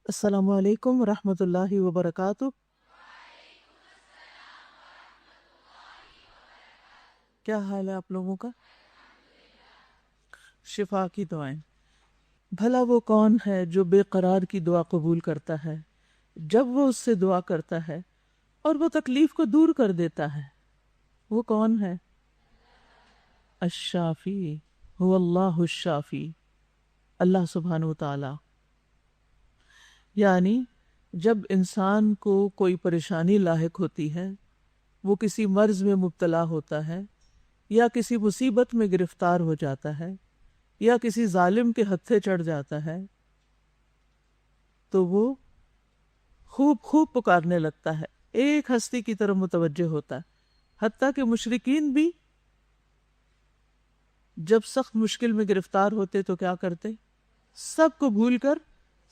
السلام علیکم ورحمۃ اللہ وبرکاتہ۔ کیا حال ہے آپ لوگوں کا؟ شفا کی دعائیں۔ بھلا وہ کون ہے جو بے قرار کی دعا قبول کرتا ہے جب وہ اس سے دعا کرتا ہے اور وہ تکلیف کو دور کر دیتا ہے؟ وہ کون ہے؟ الشافی، هو اللہ الشافی، اللہ سبحانہ و تعالی۔ یعنی جب انسان کو کوئی پریشانی لاحق ہوتی ہے، وہ کسی مرض میں مبتلا ہوتا ہے یا کسی مصیبت میں گرفتار ہو جاتا ہے یا کسی ظالم کے ہتھے چڑھ جاتا ہے، تو وہ خوب خوب پکارنے لگتا ہے، ایک ہستی کی طرف متوجہ ہوتا ہے۔ حتیٰ کہ مشرکین بھی جب سخت مشکل میں گرفتار ہوتے تو کیا کرتے؟ سب کو بھول کر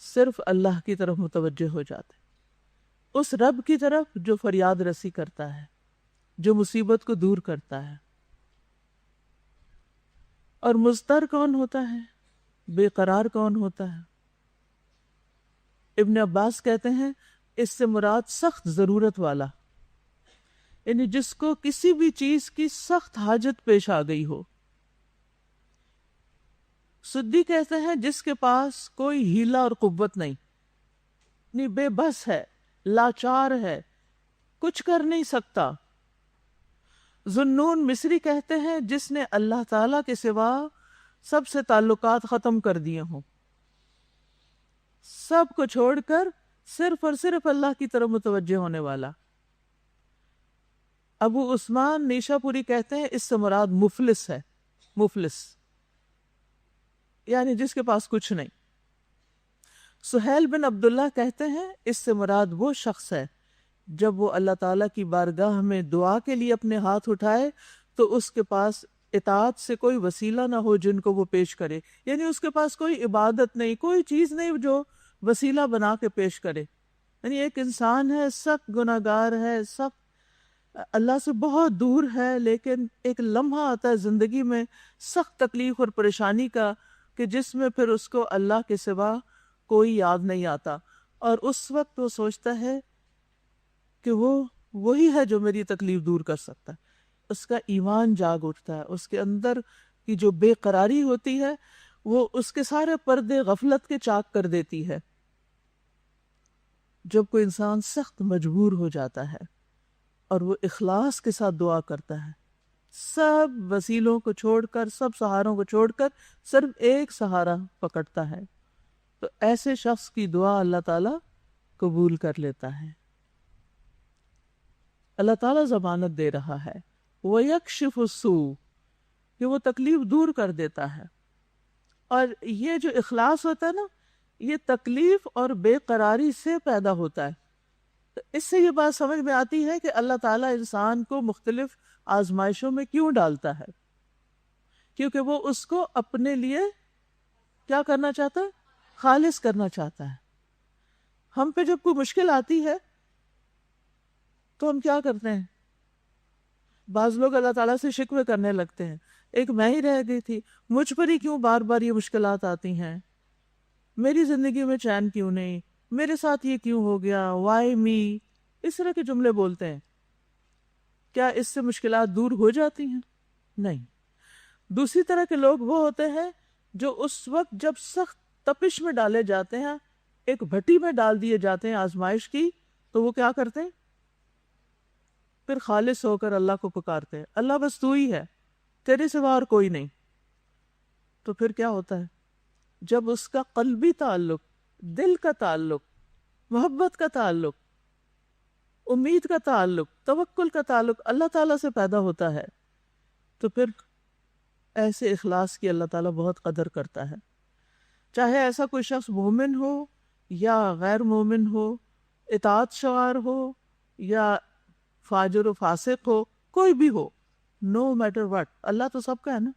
صرف اللہ کی طرف متوجہ ہو جاتے، اس رب کی طرف جو فریاد رسی کرتا ہے، جو مصیبت کو دور کرتا ہے۔ اور مضطر کون ہوتا ہے؟ بے قرار کون ہوتا ہے؟ ابن عباس کہتے ہیں اس سے مراد سخت ضرورت والا، یعنی جس کو کسی بھی چیز کی سخت حاجت پیش آ گئی ہو۔ سدی کہتے ہیں جس کے پاس کوئی ہیلہ اور قوت نہیں، یعنی بے بس ہے، لاچار ہے، کچھ کر نہیں سکتا۔ ذنون مصری کہتے ہیں جس نے اللہ تعالی کے سوا سب سے تعلقات ختم کر دیے ہوں، سب کو چھوڑ کر صرف اور صرف اللہ کی طرف متوجہ ہونے والا۔ ابو عثمان نیشا پوری کہتے ہیں اس سے مراد مفلس ہے، مفلس یعنی جس کے پاس کچھ نہیں۔ سہیل بن عبداللہ کہتے ہیں اس سے مراد وہ شخص ہے جب وہ اللہ تعالیٰ کی بارگاہ میں دعا کے لیے اپنے ہاتھ اٹھائے تو اس کے پاس اطاعت سے کوئی وسیلہ نہ ہو جن کو وہ پیش کرے، یعنی اس کے پاس کوئی عبادت نہیں، کوئی چیز نہیں جو وسیلہ بنا کے پیش کرے۔ یعنی ایک انسان ہے، سخت گناہ گار ہے، سخت اللہ سے بہت دور ہے، لیکن ایک لمحہ آتا ہے زندگی میں سخت تکلیف اور پریشانی کا کہ جس میں پھر اس کو اللہ کے سوا کوئی یاد نہیں آتا، اور اس وقت وہ سوچتا ہے کہ وہ وہی ہے جو میری تکلیف دور کر سکتا ہے۔ اس کا ایمان جاگ اٹھتا ہے، اس کے اندر کی جو بے قراری ہوتی ہے وہ اس کے سارے پردے غفلت کے چاک کر دیتی ہے۔ جب کوئی انسان سخت مجبور ہو جاتا ہے اور وہ اخلاص کے ساتھ دعا کرتا ہے، سب وسیلوں کو چھوڑ کر، سب سہاروں کو چھوڑ کر صرف ایک سہارا پکڑتا ہے، تو ایسے شخص کی دعا اللہ تعالیٰ قبول کر لیتا ہے۔ اللہ تعالیٰ ضمانت دے رہا ہے وَيَكْشِفُ السُّوءَ، کہ وہ تکلیف دور کر دیتا ہے۔ اور یہ جو اخلاص ہوتا ہے نا، یہ تکلیف اور بے قراری سے پیدا ہوتا ہے۔ تو اس سے یہ بات سمجھ میں آتی ہے کہ اللہ تعالیٰ انسان کو مختلف آزمائشوں میں کیوں ڈالتا ہے، کیونکہ وہ اس کو اپنے لیے کیا کرنا چاہتا ہے؟ خالص کرنا چاہتا ہے۔ ہم پہ جب کوئی مشکل آتی ہے تو ہم کیا کرتے ہیں؟ بعض لوگ اللہ تعالیٰ سے شکوے کرنے لگتے ہیں، ایک میں ہی رہ گئی تھی، مجھ پر ہی کیوں بار بار یہ مشکلات آتی ہیں، میری زندگی میں چین کیوں نہیں، میرے ساتھ یہ کیوں ہو گیا، وائی می، اس طرح کے جملے بولتے ہیں۔ کیا اس سے مشکلات دور ہو جاتی ہیں؟ نہیں۔ دوسری طرح کے لوگ وہ ہوتے ہیں جو اس وقت جب سخت تپش میں ڈالے جاتے ہیں، ایک بھٹی میں ڈال دیے جاتے ہیں آزمائش کی، تو وہ کیا کرتے ہیں؟ پھر خالص ہو کر اللہ کو پکارتے ہیں، اللہ بس تو ہی ہے، تیرے سوا اور کوئی نہیں۔ تو پھر کیا ہوتا ہے؟ جب اس کا قلبی تعلق، دل کا تعلق، محبت کا تعلق، امید کا تعلق، توکل کا تعلق اللہ تعالیٰ سے پیدا ہوتا ہے، تو پھر ایسے اخلاص کی اللہ تعالیٰ بہت قدر کرتا ہے۔ چاہے ایسا کوئی شخص مومن ہو یا غیر مومن ہو، اطاعت شوار ہو یا فاجر و فاسق ہو، کوئی بھی ہو، نو میٹر واٹ، اللہ تو سب کا ہے نا۔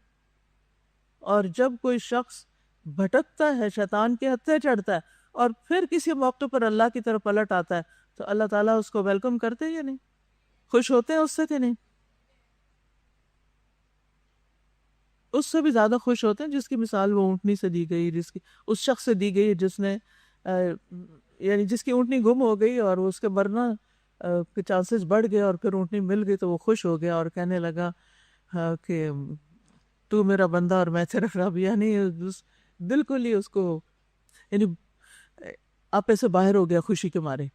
اور جب کوئی شخص بھٹکتا ہے، شیطان کے ہتھے چڑھتا ہے، اور پھر کسی موقع پر اللہ کی طرف پلٹ آتا ہے، تو اللہ تعالیٰ اس کو ویلکم کرتے ہیں یا نہیں؟ خوش ہوتے ہیں اس سے کہ نہیں؟ اس سے بھی زیادہ خوش ہوتے ہیں جس کی مثال وہ اونٹنی سے دی گئی، جس کی اس شخص سے دی گئی جس نے یعنی جس کی اونٹنی گم ہو گئی اور اس کے مرنا کے چانسز بڑھ گئے اور پھر اونٹنی مل گئی تو وہ خوش ہو گیا اور کہنے لگا کہ تو میرا بندہ اور میں تیرا رب، یعنی بالکل ہی اس کو یعنی آپے سے باہر ہو گیا خوشی کے مارے.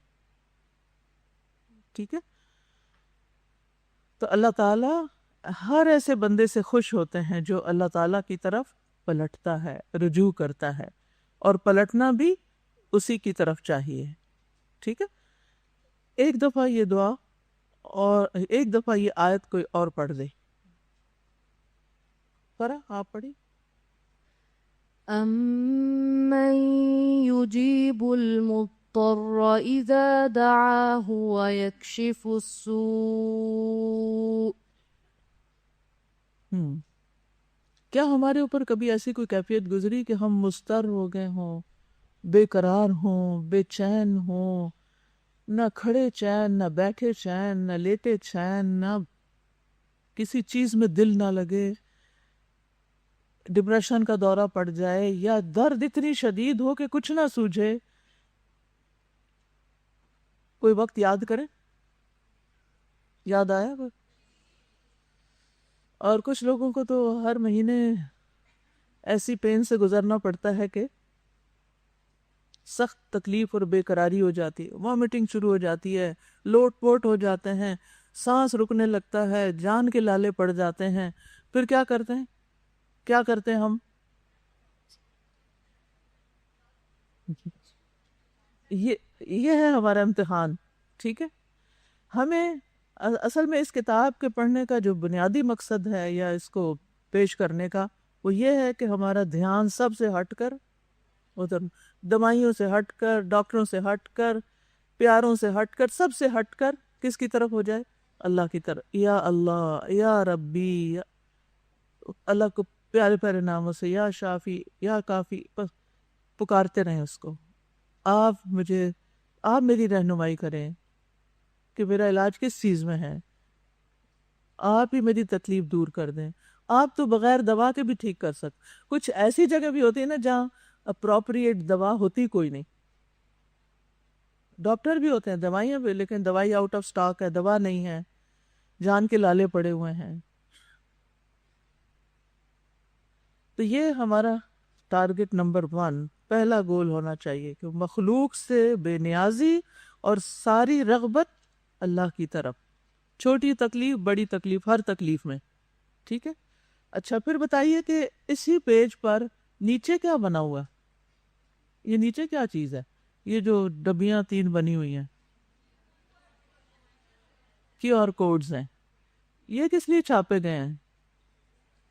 ٹھیک ہے. تو اللہ تعالیٰ ہر ایسے بندے سے خوش ہوتے ہیں جو اللہ تعالیٰ کی طرف پلٹتا ہے، رجوع کرتا ہے، اور پلٹنا بھی اسی کی طرف چاہیے. ٹھیک ہے. ایک دفعہ یہ دعا اور ایک دفعہ یہ آیت کوئی اور پڑھ دے. کرا آپ پڑھی. أَمَّن يُجِيبُ الْمُضْطَرَّ إِذَا دَعَاهُ وَيَكْشِفُ السُّوءَ. کیا ہمارے اوپر کبھی ایسی کوئی کیفیت گزری کہ ہم مضطر ہو گئے ہوں، بے قرار ہوں، بے چین ہوں، نہ کھڑے چین، نہ بیٹھے چین، نہ لیٹے چین، نہ کسی چیز میں دل نہ لگے، ڈپریشن کا دورہ پڑ جائے، یا درد اتنی شدید ہو کہ کچھ نہ سوجھے؟ کوئی وقت یاد کرے، یاد آیا کوئی؟ اور کچھ لوگوں کو تو ہر مہینے ایسی پین سے گزرنا پڑتا ہے کہ سخت تکلیف اور بے قراری ہو جاتی ہے، وامٹنگ شروع ہو جاتی ہے، لوٹ پوٹ ہو جاتے ہیں، سانس رکنے لگتا ہے، جان کے لالے پڑ جاتے ہیں. پھر کیا کرتے ہیں؟ کیا کرتے ہیں ہم؟ یہ ہے ہمارا امتحان. ٹھیک ہے. ہمیں اصل میں اس کتاب کے پڑھنے کا جو بنیادی مقصد ہے یا اس کو پیش کرنے کا، وہ یہ ہے کہ ہمارا دھیان سب سے ہٹ کر ادھر، دوائیوں سے ہٹ کر، ڈاکٹروں سے ہٹ کر، پیاروں سے ہٹ کر، سب سے ہٹ کر کس کی طرف ہو جائے؟ اللہ کی طرف. یا اللہ، یا ربی، اللہ کو پیارے پیارے ناموں سے، یا شافی، یا کافی، بس پکارتے رہیں اس کو. آپ میری رہنمائی کریں کہ میرا علاج کس چیز میں ہے، آپ ہی میری تکلیف دور کر دیں. آپ تو بغیر دوا کے بھی ٹھیک کر سکتے. کچھ ایسی جگہ بھی ہوتی ہے نا جہاں اپروپریٹ دوا ہوتی کوئی نہیں، ڈاکٹر بھی ہوتے ہیں، دوائیاں بھی، لیکن دوائی آؤٹ آف سٹاک ہے، دوا نہیں ہے، جان کے لالے پڑے ہوئے ہیں. تو یہ ہمارا ٹارگٹ نمبر 1، پہلا گول ہونا چاہیے کہ مخلوق سے بے نیازی اور ساری رغبت اللہ کی طرف، چھوٹی تکلیف بڑی تکلیف، ہر تکلیف میں. ٹھیک ہے. اچھا پھر بتائیے کہ اسی پیج پر نیچے کیا بنا ہوا ہے؟ یہ نیچے کیا چیز ہے؟ یہ جو ڈبیاں 3 بنی ہوئی ہیں، QR کوڈز ہیں. یہ کس لیے چھاپے گئے ہیں؟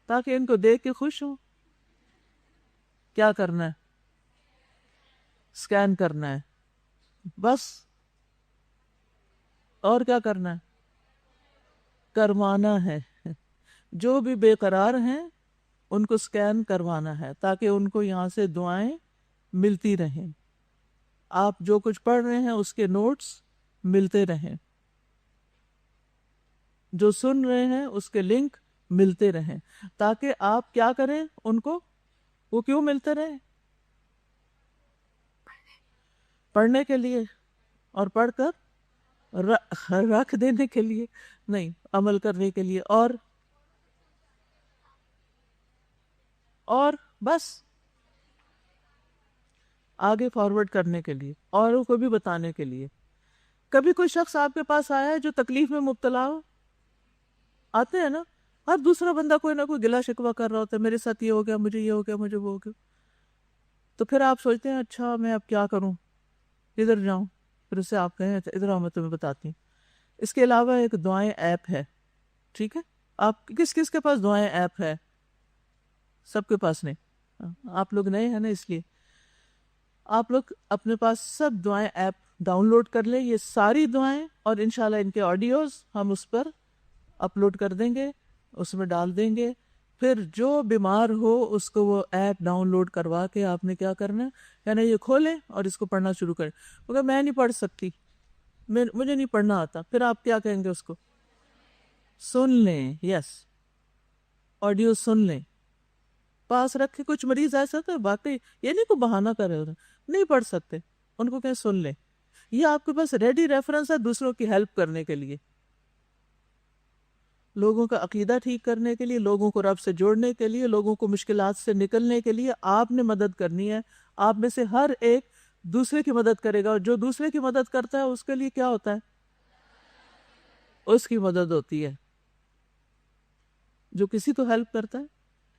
تاکہ ان کو دیکھ کے خوش ہوں. کیا کرنا ہے؟ اسکین کرنا ہے بس. اور کیا کرنا ہے؟ کروانا ہے. جو بھی بے قرار ہیں ان کو اسکین کروانا ہے تاکہ ان کو یہاں سے دعائیں ملتی رہیں. آپ جو کچھ پڑھ رہے ہیں اس کے نوٹس ملتے رہیں، جو سن رہے ہیں اس کے لنک ملتے رہیں، تاکہ آپ کیا کریں ان کو. وہ کیوں ملتے رہیں؟ پڑھنے کے لیے، اور پڑھ کر رکھ دینے کے لیے نہیں، عمل کرنے کے لیے، اور بس آگے فارورڈ کرنے کے لیے، اوروں کو بھی بتانے کے لیے. کبھی کوئی شخص آپ کے پاس آیا ہے جو تکلیف میں مبتلا ہو؟ آتے ہیں نا. ہر دوسرا بندہ کوئی نہ کوئی گلا شکوہ کر رہا ہوتا ہے، میرے ساتھ یہ ہو گیا، مجھے یہ ہو گیا، مجھے وہ ہو گیا. تو پھر آپ سوچتے ہیں اچھا میں اب کیا کروں، ادھر جاؤں. پھر اسے آپ کہیں اچھا ادھر آؤ میں تمہیں بتاتی ہوں. اس کے علاوہ ایک دعائیں ایپ ہے. ٹھیک ہے. آپ کس کس کے پاس دعائیں ایپ ہے؟ سب کے پاس نہیں. آپ لوگ نئے ہیں نا، اس لیے آپ لوگ اپنے پاس سب دعائیں ایپ ڈاؤن لوڈ کر لیں. یہ ساری دعائیں اور انشاءاللہ ان کے آڈیوز ہم اس پر اپلوڈ کر دیں گے، اس میں ڈال دیں گے. پھر جو بیمار ہو اس کو وہ ایپ ڈاؤن لوڈ کروا کے آپ نے کیا کرنا ہے، یعنی یہ کھولیں اور اس کو پڑھنا شروع کریں. مگر میں نہیں پڑھ سکتی، مجھے نہیں پڑھنا آتا. پھر آپ کیا کہیں گے اس کو؟ سن لیں. یس، آڈیو سن لیں، پاس رکھ کے. کچھ مریض ایسا تو واقعی یہ نہیں کو بہانہ کر رہے ہوتے، نہیں پڑھ سکتے، ان کو کہیں سن لیں. یہ آپ کے پاس ریڈی ریفرنس ہے دوسروں کی ہیلپ کرنے کے لیے، لوگوں کا عقیدہ ٹھیک کرنے کے لیے، لوگوں کو رب سے جوڑنے کے لیے، لوگوں کو مشکلات سے نکلنے کے لیے آپ نے مدد کرنی ہے. آپ میں سے ہر ایک دوسرے کی مدد کرے گا، اور جو دوسرے کی مدد کرتا ہے اس کے لیے کیا ہوتا ہے؟ اس کی مدد ہوتی ہے. جو کسی کو ہیلپ کرتا ہے،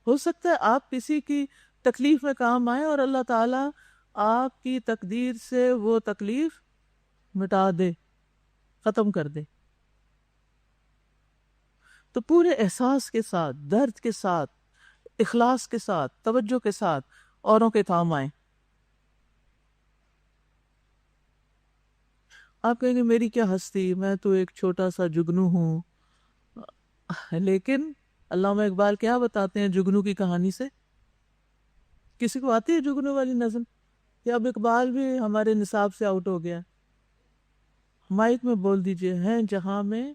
ہو سکتا ہے آپ کسی کی تکلیف میں کام آئے اور اللہ تعالیٰ آپ کی تقدیر سے وہ تکلیف مٹا دے، ختم کر دے. تو پورے احساس کے ساتھ، درد کے ساتھ، اخلاص کے ساتھ، توجہ کے ساتھ اوروں کے کام آئیں. آپ کہیں گے میری کیا ہستی، میں تو ایک چھوٹا سا جگنو ہوں. لیکن علامہ اقبال کیا بتاتے ہیں جگنو کی کہانی سے؟ کسی کو آتی ہے جگنو والی نظم؟ یا اب اقبال بھی ہمارے نصاب سے آؤٹ ہو گیا؟ مائک میں بول دیجئے. ہیں جہاں میں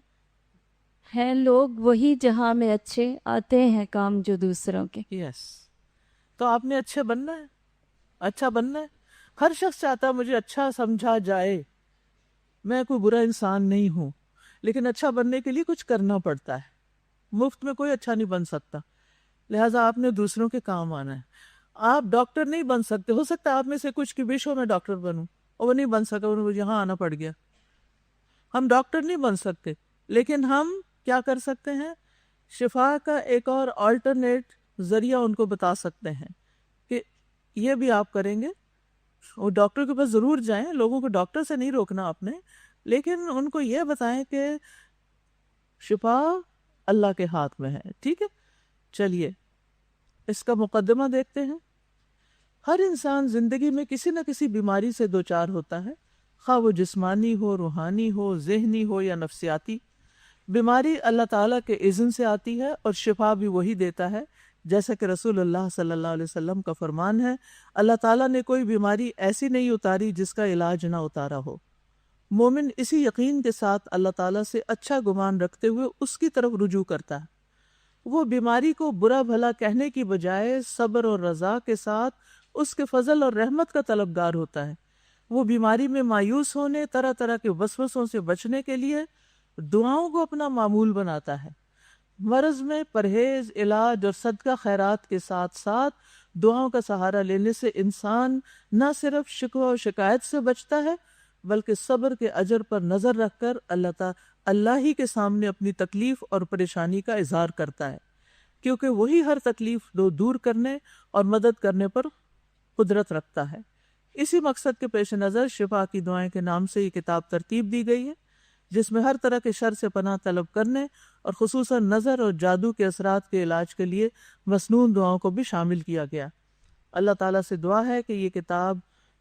ہیں لوگ وہی جہاں میں اچھے، آتے ہیں کام جو دوسروں کے. یس. تو آپ نے اچھے بننا ہے، اچھا بننا ہے. ہر شخص چاہتا ہے مجھے اچھا سمجھا جائے، میں کوئی برا انسان نہیں ہوں. لیکن اچھا بننے کے لیے کچھ کرنا پڑتا ہے. مفت میں کوئی اچھا نہیں بن سکتا، لہٰذا آپ نے دوسروں کے کام آنا ہے. آپ ڈاکٹر نہیں بن سکتے. ہو سکتا ہے آپ میں سے کچھ کی وش ہو میں ڈاکٹر بنوں، اور وہ نہیں بن سکا، انہیں یہاں آنا پڑ گیا. ہم ڈاکٹر نہیں بن سکتے، لیکن ہم کیا کر سکتے ہیں؟ شفا کا ایک اور آلٹرنیٹ ذریعہ ان کو بتا سکتے ہیں کہ یہ بھی آپ کریں گے. وہ ڈاکٹر کے پاس ضرور جائیں، لوگوں کو ڈاکٹر سے نہیں روکنا آپ نے، لیکن ان کو یہ بتائیں کہ شفا اللہ کے ہاتھ میں ہے. ٹھیک ہے، چلیے اس کا مقدمہ دیکھتے ہیں. ہر انسان زندگی میں کسی نہ کسی بیماری سے دوچار ہوتا ہے، خواہ وہ جسمانی ہو، روحانی ہو، ذہنی ہو یا نفسیاتی. بیماری اللہ تعالیٰ کے اذن سے آتی ہے اور شفا بھی وہی دیتا ہے، جیسا کہ رسول اللہ صلی اللہ علیہ وسلم کا فرمان ہے، اللہ تعالیٰ نے کوئی بیماری ایسی نہیں اتاری جس کا علاج نہ اتارا ہو. مومن اسی یقین کے ساتھ اللہ تعالیٰ سے اچھا گمان رکھتے ہوئے اس کی طرف رجوع کرتا ہے. وہ بیماری کو برا بھلا کہنے کی بجائے صبر اور رضا کے ساتھ اس کے فضل اور رحمت کا طلبگار ہوتا ہے. وہ بیماری میں مایوس ہونے، طرح طرح کے وسوسوں سے بچنے کے لیے دعاؤں کو اپنا معمول بناتا ہے. مرض میں پرہیز، علاج اور صدقہ خیرات کے ساتھ ساتھ دعاؤں کا سہارا لینے سے انسان نہ صرف شکوہ و شکایت سے بچتا ہے، بلکہ صبر کے اجر پر نظر رکھ کر اللہ ہی کے سامنے اپنی تکلیف اور پریشانی کا اظہار کرتا ہے، کیونکہ وہی ہر تکلیف دور کرنے اور مدد کرنے پر قدرت رکھتا ہے. اسی مقصد کے پیش نظر شفا کی دعائیں کے نام سے یہ کتاب ترتیب دی گئی ہے، جس میں ہر طرح کے شر سے پناہ طلب کرنے اور خصوصاً نظر اور جادو کے اثرات کے علاج کے لیے مسنون دعاؤں کو بھی شامل کیا گیا. اللہ تعالیٰ سے دعا ہے کہ یہ کتاب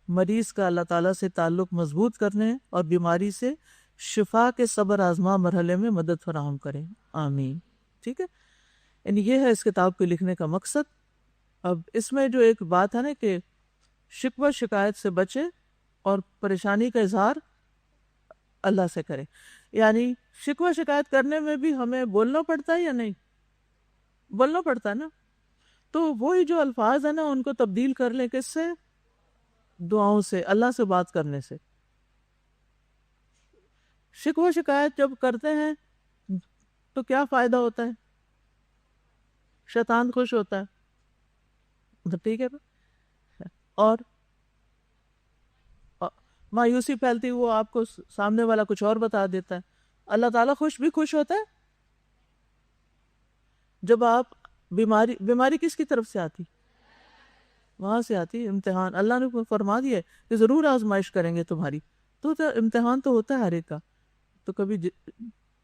مریض کا اللہ تعالیٰ سے تعلق مضبوط کرنے اور بیماری سے شفا کے صبر آزما مرحلے میں مدد فراہم کریں. آمین. ٹھیک ہے، یعنی یہ ہے اس کتاب کے لکھنے کا مقصد. اب اس میں جو ایک بات ہے نا کہ شکوہ شکایت سے بچے اور پریشانی کا اظہار اللہ سے کرے، یعنی شکوہ شکایت کرنے میں بھی ہمیں بولنا پڑتا ہے یا نہیں؟ بولنا پڑتا ہے نا. تو وہی جو الفاظ ہیں نا ان کو تبدیل کر لیں کس سے؟ دعاؤں سے، اللہ سے بات کرنے سے. شکوہ شکایت جب کرتے ہیں تو کیا فائدہ ہوتا ہے؟ شیطان خوش ہوتا ہے، تو ٹھیک ہے نا. اور مایوسی پھیلتی وہ آپ کو سامنے والا کچھ اور بتا دیتا ہے. اللہ تعالیٰ خوش ہوتا ہے جب آپ بیماری کس کی طرف سے آتی؟ وہاں سے آتی. امتحان اللہ نے فرما دیا ہے کہ ضرور آزمائش کریں گے تمہاری. تو امتحان تو ہوتا ہے ہر ایک کا، تو کبھی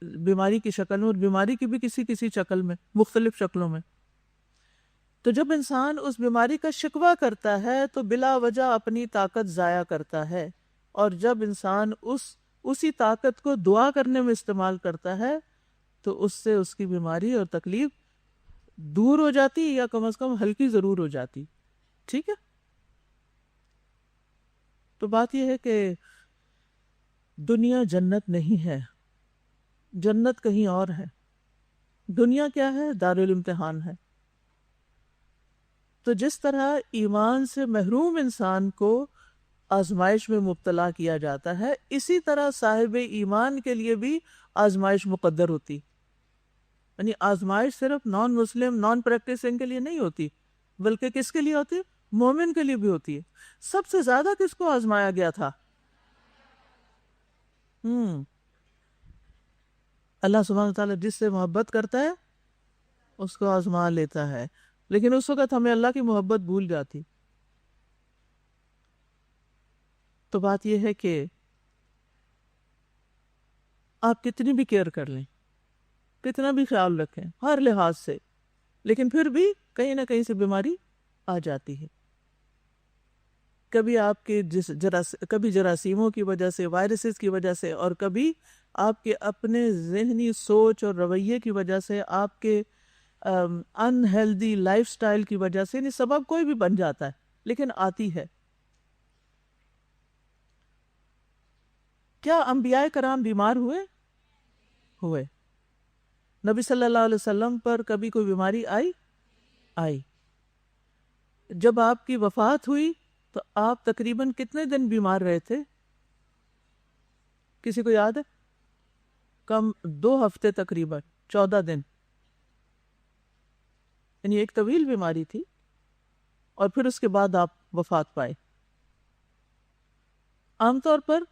بیماری کی شکل میں، اور بیماری کی بھی کسی شکل میں، مختلف شکلوں میں. تو جب انسان اس بیماری کا شکوہ کرتا ہے تو بلا وجہ اپنی طاقت ضائع کرتا ہے، اور جب انسان اسی طاقت کو دعا کرنے میں استعمال کرتا ہے تو اس سے اس کی بیماری اور تکلیف دور ہو جاتی، یا کم از کم ہلکی ضرور ہو جاتی. ٹھیک ہے. تو بات یہ ہے کہ دنیا جنت نہیں ہے، جنت کہیں اور ہے. دنیا کیا ہے؟ دارالامتحان ہے. تو جس طرح ایمان سے محروم انسان کو آزمائش میں مبتلا کیا جاتا ہے، اسی طرح صاحب ایمان کے لیے بھی آزمائش مقدر ہوتی. یعنی آزمائش صرف نان مسلم نان پریکٹسنگ کے لیے نہیں ہوتی، بلکہ کس کے لیے ہوتی ہے؟ مومن کے لیے بھی ہوتی ہے. سب سے زیادہ کس کو آزمایا گیا تھا؟ اللہ سبحانہ تعالیٰ جس سے محبت کرتا ہے اس کو آزما لیتا ہے، لیکن اس وقت ہمیں اللہ کی محبت بھول جاتی. تو بات یہ ہے کہ آپ کتنی بھی کیئر کر لیں، کتنا بھی خیال رکھیں ہر لحاظ سے، لیکن پھر بھی کہیں نہ کہیں سے بیماری آ جاتی ہے. کبھی آپ کے کبھی جراثیموں کی وجہ سے، وائرسز کی وجہ سے، اور کبھی آپ کے اپنے ذہنی سوچ اور رویے کی وجہ سے، آپ کے ان ہیلدی لائف سٹائل کی وجہ سے. یعنی سبب کوئی بھی بن جاتا ہے لیکن آتی ہے. کیا انبیاء کرام بیمار ہوئے؟ نبی صلی اللہ علیہ وسلم پر کبھی کوئی بیماری آئی؟ جب آپ کی وفات ہوئی تو آپ تقریباً کتنے دن بیمار رہے تھے؟ کسی کو یاد ہے؟ کم 2 ہفتے، تقریباً 14 دن. یعنی ایک طویل بیماری تھی، اور پھر اس کے بعد آپ وفات پائے. عام طور پر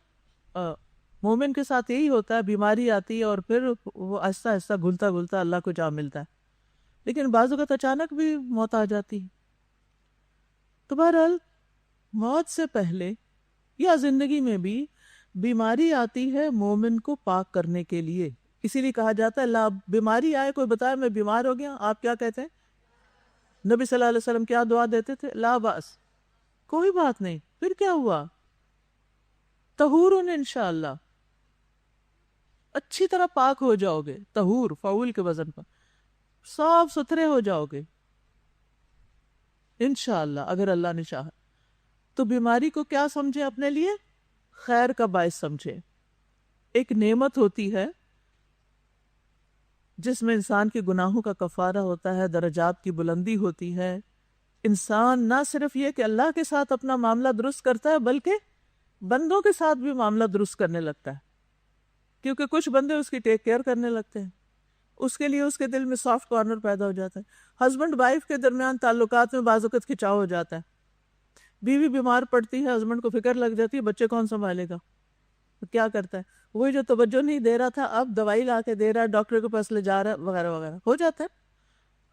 مومن کے ساتھ یہی ہوتا ہے، بیماری آتی ہے اور پھر وہ آہستہ آہستہ گھلتا گھلتا اللہ کو جا ملتا ہے. لیکن بعض اوقات اچانک بھی موت آ جاتی ہے. تو بہرحال موت سے پہلے یا زندگی میں بھی بیماری آتی ہے مومن کو پاک کرنے کے لیے. اسی لیے کہا جاتا ہے لا بیماری آئے، کوئی بتائے میں بیمار ہو گیا، آپ کیا کہتے ہیں؟ نبی صلی اللہ علیہ وسلم کیا دعا دیتے تھے؟ لا باس، کوئی بات نہیں. پھر کیا ہوا؟ طہورن انشاءاللہ، اچھی طرح پاک ہو جاؤ گے. طہور فعول کے وزن پر، صاف ستھرے ہو جاؤ گے انشاءاللہ اگر اللہ نے چاہا. تو بیماری کو کیا سمجھے؟ اپنے لیے خیر کا باعث سمجھے. ایک نعمت ہوتی ہے جس میں انسان کے گناہوں کا کفارہ ہوتا ہے، درجات کی بلندی ہوتی ہے. انسان نہ صرف یہ کہ اللہ کے ساتھ اپنا معاملہ درست کرتا ہے، بلکہ بندوں کے ساتھ بھی معاملہ درست کرنے لگتا ہے، کیونکہ کچھ بندے اس کی ٹیک کیئر کرنے لگتے ہیں. اس کے لیے اس کے دل میں سافٹ کارنر پیدا ہو جاتا ہے. ہسبینڈ وائف کے درمیان تعلقات میں بعض اوقات کھچاؤ ہو جاتا ہے. بیوی بیمار پڑتی ہے، ہسبینڈ کو فکر لگ جاتی ہے بچے کون سنبھالے گا. تو کیا کرتا ہے؟ وہی جو توجہ نہیں دے رہا تھا اب دوائی لا کے دے رہا ہے، ڈاکٹر کے پاس لے جا رہا ہے، وغیرہ وغیرہ ہو جاتا ہے.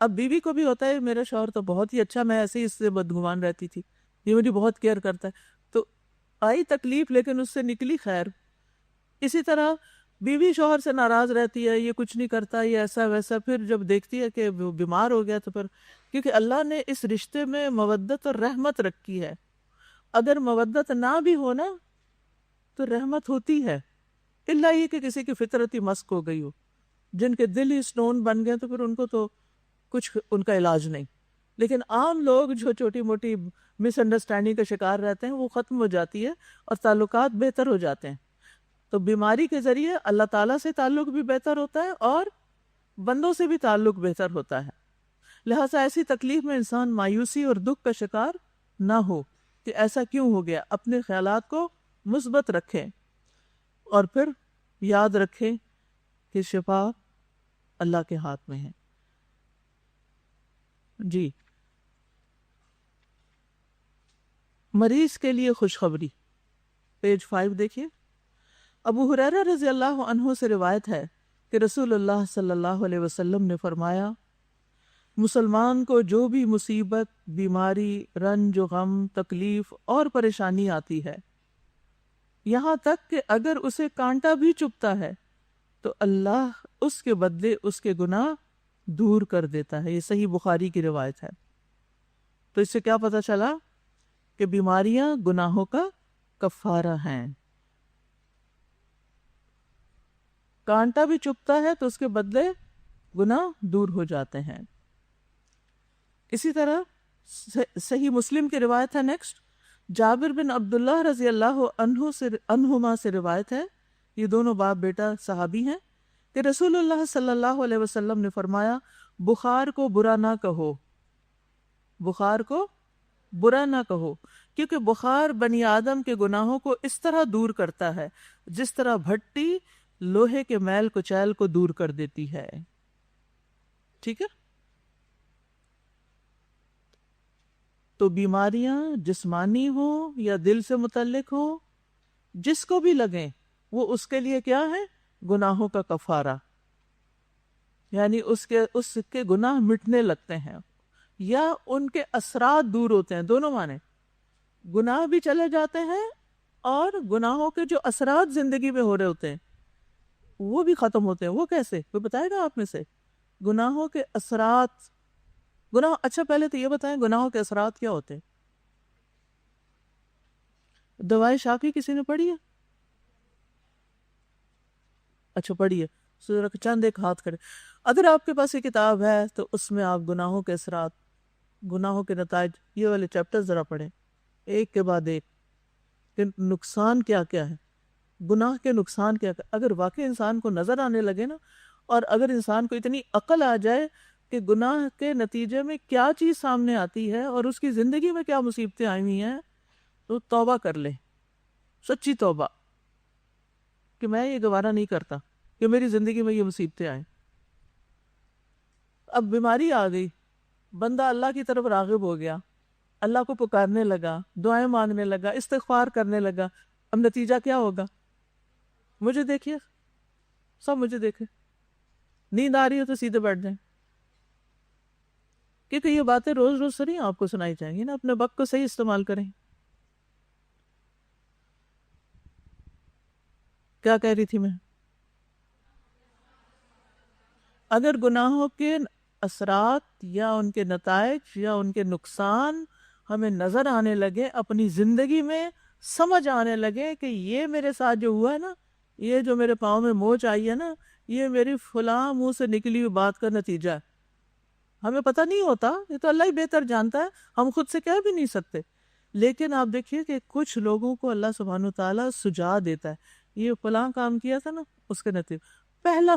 اب بیوی کو بھی ہوتا ہے میرا شوہر تو بہت ہی اچھا، میں ایسے ہی اس سے بدگمان رہتی تھی، یہ مجھے بہت کیئر کرتا ہے. تو آئی تکلیف لیکن اس سے نکلی خیر. اسی طرح بیوی شوہر سے ناراض رہتی ہے، یہ کچھ نہیں کرتا، یہ ایسا ویسا. پھر جب دیکھتی ہے کہ وہ بیمار ہو گیا تو پھر، کیونکہ اللہ نے اس رشتے میں مودت اور رحمت رکھی ہے. اگر مودت نہ بھی ہونا تو رحمت ہوتی ہے، الا یہ کہ کسی کی فطرتی مسک ہو گئی ہو، جن کے دل ہی سٹون بن گئے تو پھر ان کو تو کچھ ان کا علاج نہیں. لیکن عام لوگ جو چھوٹی موٹی مس انڈرسٹینڈنگ کا شکار رہتے ہیں وہ ختم ہو جاتی ہے اور تعلقات بہتر ہو جاتے ہیں. تو بیماری کے ذریعے اللہ تعالیٰ سے تعلق بھی بہتر ہوتا ہے اور بندوں سے بھی تعلق بہتر ہوتا ہے. لہٰذا ایسی تکلیف میں انسان مایوسی اور دکھ کا شکار نہ ہو کہ ایسا کیوں ہو گیا. اپنے خیالات کو مثبت رکھیں اور پھر یاد رکھیں کہ شفا اللہ کے ہاتھ میں ہے. جی، مریض کے لیے خوشخبری، پیج 5 دیکھیے. ابو ہریرہ رضی اللہ عنہ سے روایت ہے کہ رسول اللہ صلی اللہ علیہ وسلم نے فرمایا، مسلمان کو جو بھی مصیبت، بیماری، رنج و غم، تکلیف اور پریشانی آتی ہے، یہاں تک کہ اگر اسے کانٹا بھی چبھتا ہے تو اللہ اس کے بدلے اس کے گناہ دور کر دیتا ہے. یہ صحیح بخاری کی روایت ہے. تو اس سے کیا پتہ چلا کہ بیماریاں گناہوں کا کفارہ ہیں. کانٹا بھی چبھتا ہے تو اس کے بدلے گناہ دور ہو جاتے ہیں. اسی طرح صحیح مسلم کی روایت ہے نیکسٹ، جابر بن عبداللہ رضی اللہ عنہما سے روایت ہے، یہ دونوں باپ بیٹا صحابی ہیں، کہ رسول اللہ صلی اللہ علیہ وسلم نے فرمایا، بخار کو برا نہ کہو، بخار کو برا نہ کہو، کیونکہ بخار بنی آدم کے گناہوں کو اس طرح دور کرتا ہے جس طرح بھٹی لوہے کے میل کچیل کو دور کر دیتی ہے. ٹھیک ہے؟ تو بیماریاں جسمانی ہو یا دل سے متعلق ہو، جس کو بھی لگیں، وہ اس کے لیے کیا ہے؟ گناہوں کا کفارہ. یعنی اس کے گناہ مٹنے لگتے ہیں یا ان کے اثرات دور ہوتے ہیں. دونوں معنی، گناہ بھی چلے جاتے ہیں اور گناہوں کے جو اثرات زندگی میں ہو رہے ہوتے ہیں وہ بھی ختم ہوتے ہیں. وہ کیسے؟ کوئی بتائے گا آپ میں سے؟ گناہوں کے اثرات، اچھا پہلے تو یہ بتائیں گناہوں کے اثرات کیا ہوتے ہیں؟ دوائے شافی کسی نے پڑھی ہے؟ اچھا پڑھی ہے. چند ایک ہاتھ کھڑے. اگر آپ کے پاس یہ کتاب ہے تو اس میں آپ گناہوں کے اثرات، گناہوں کے نتائج، یہ والے چیپٹر ذرا پڑھیں ایک کے بعد ایک، کہ نقصان کیا کیا ہے، گناہ کے نقصان کیا کیا. اگر واقعی انسان کو نظر آنے لگے نا، اور اگر انسان کو اتنی عقل آ جائے کہ گناہ کے نتیجے میں کیا چیز سامنے آتی ہے اور اس کی زندگی میں کیا مصیبتیں آئی ہوئی ہیں، تو توبہ کر لے، سچی توبہ کہ میں یہ گوارا نہیں کرتا کہ میری زندگی میں یہ مصیبتیں آئیں. اب بیماری آ گئی، بندہ اللہ کی طرف راغب ہو گیا، اللہ کو پکارنے لگا، دعائیں مانگنے لگا، استغفار کرنے لگا. اب نتیجہ کیا ہوگا؟ مجھے دیکھیے، سب مجھے دیکھے. نیند آ رہی ہے تو سیدھے بیٹھ جائیں، کیونکہ یہ باتیں روز روز سے نہیں آپ کو سنائی جائیں گی نا. اپنے وقت کو صحیح استعمال کریں. کیا کہہ رہی تھی میں؟ اگر گناہوں کے اثرات یا ان کے نتائج یا ان کے نقصان ہمیں نظر آنے لگے، اپنی زندگی میں سمجھ آنے لگے کہ یہ میرے ساتھ جو ہوا ہے نا، یہ جو میرے پاؤں میں موچ آئی ہے نا، یہ میری فلاں منہ سے نکلی ہوئی بات کا نتیجہ ہے. ہمیں پتہ نہیں ہوتا، یہ تو اللہ ہی بہتر جانتا ہے، ہم خود سے کہہ بھی نہیں سکتے. لیکن آپ دیکھیے کہ کچھ لوگوں کو اللہ سبحانہ وتعالیٰ سجا دیتا ہے، یہ فلاں کام کیا تھا نا، اس کے نتیجے پہلا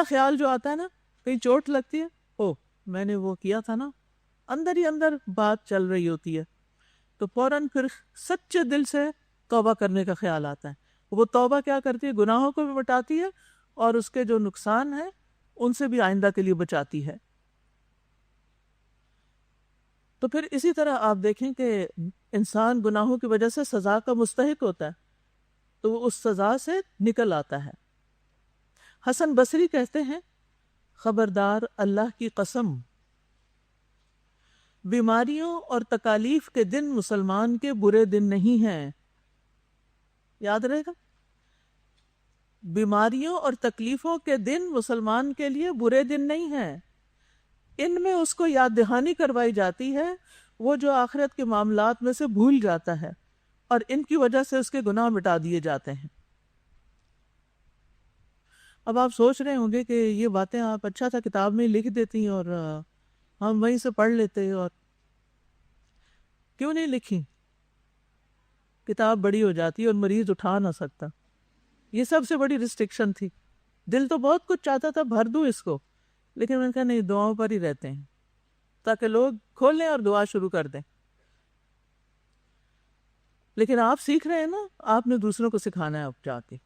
خیال جو آتا ہے نا، کہیں چوٹ لگتی ہے، او میں نے وہ کیا تھا نا، اندر ہی اندر بات چل رہی ہوتی ہے، تو فوراً پھر سچے دل سے توبہ کرنے کا خیال آتا ہے. وہ توبہ کیا کرتی ہے؟ گناہوں کو بھی مٹاتی ہے اور اس کے جو نقصان ہے ان سے بھی آئندہ کے لیے بچاتی ہے. تو پھر اسی طرح آپ دیکھیں کہ انسان گناہوں کی وجہ سے سزا کا مستحق ہوتا ہے تو وہ اس سزا سے نکل آتا ہے. حسن بصری کہتے ہیں، خبردار اللہ کی قسم، بیماریوں اور تکالیف کے دن مسلمان کے برے دن نہیں ہیں. یاد رہے گا، بیماریوں اور تکلیفوں کے دن مسلمان کے لیے برے دن نہیں ہیں. ان میں اس کو یاد دہانی کروائی جاتی ہے، وہ جو آخرت کے معاملات میں سے بھول جاتا ہے، اور ان کی وجہ سے اس کے گناہ مٹا دیے جاتے ہیں. اب آپ سوچ رہے ہوں گے کہ یہ باتیں آپ اچھا تھا کتاب میں لکھ دیتی اور ہم وہیں سے پڑھ لیتے، اور کیوں نہیں لکھی؟ کتاب بڑی ہو جاتی اور مریض اٹھا نہ سکتا. یہ سب سے بڑی ریسٹرکشن تھی. دل تو بہت کچھ چاہتا تھا بھر دوں اس کو، لیکن میں نے کہا نہیں، دعاؤں پر ہی رہتے ہیں تاکہ لوگ کھولیں اور دعا شروع کر دیں. لیکن آپ سیکھ رہے ہیں نا، آپ نے دوسروں کو سکھانا ہے اب جا کے.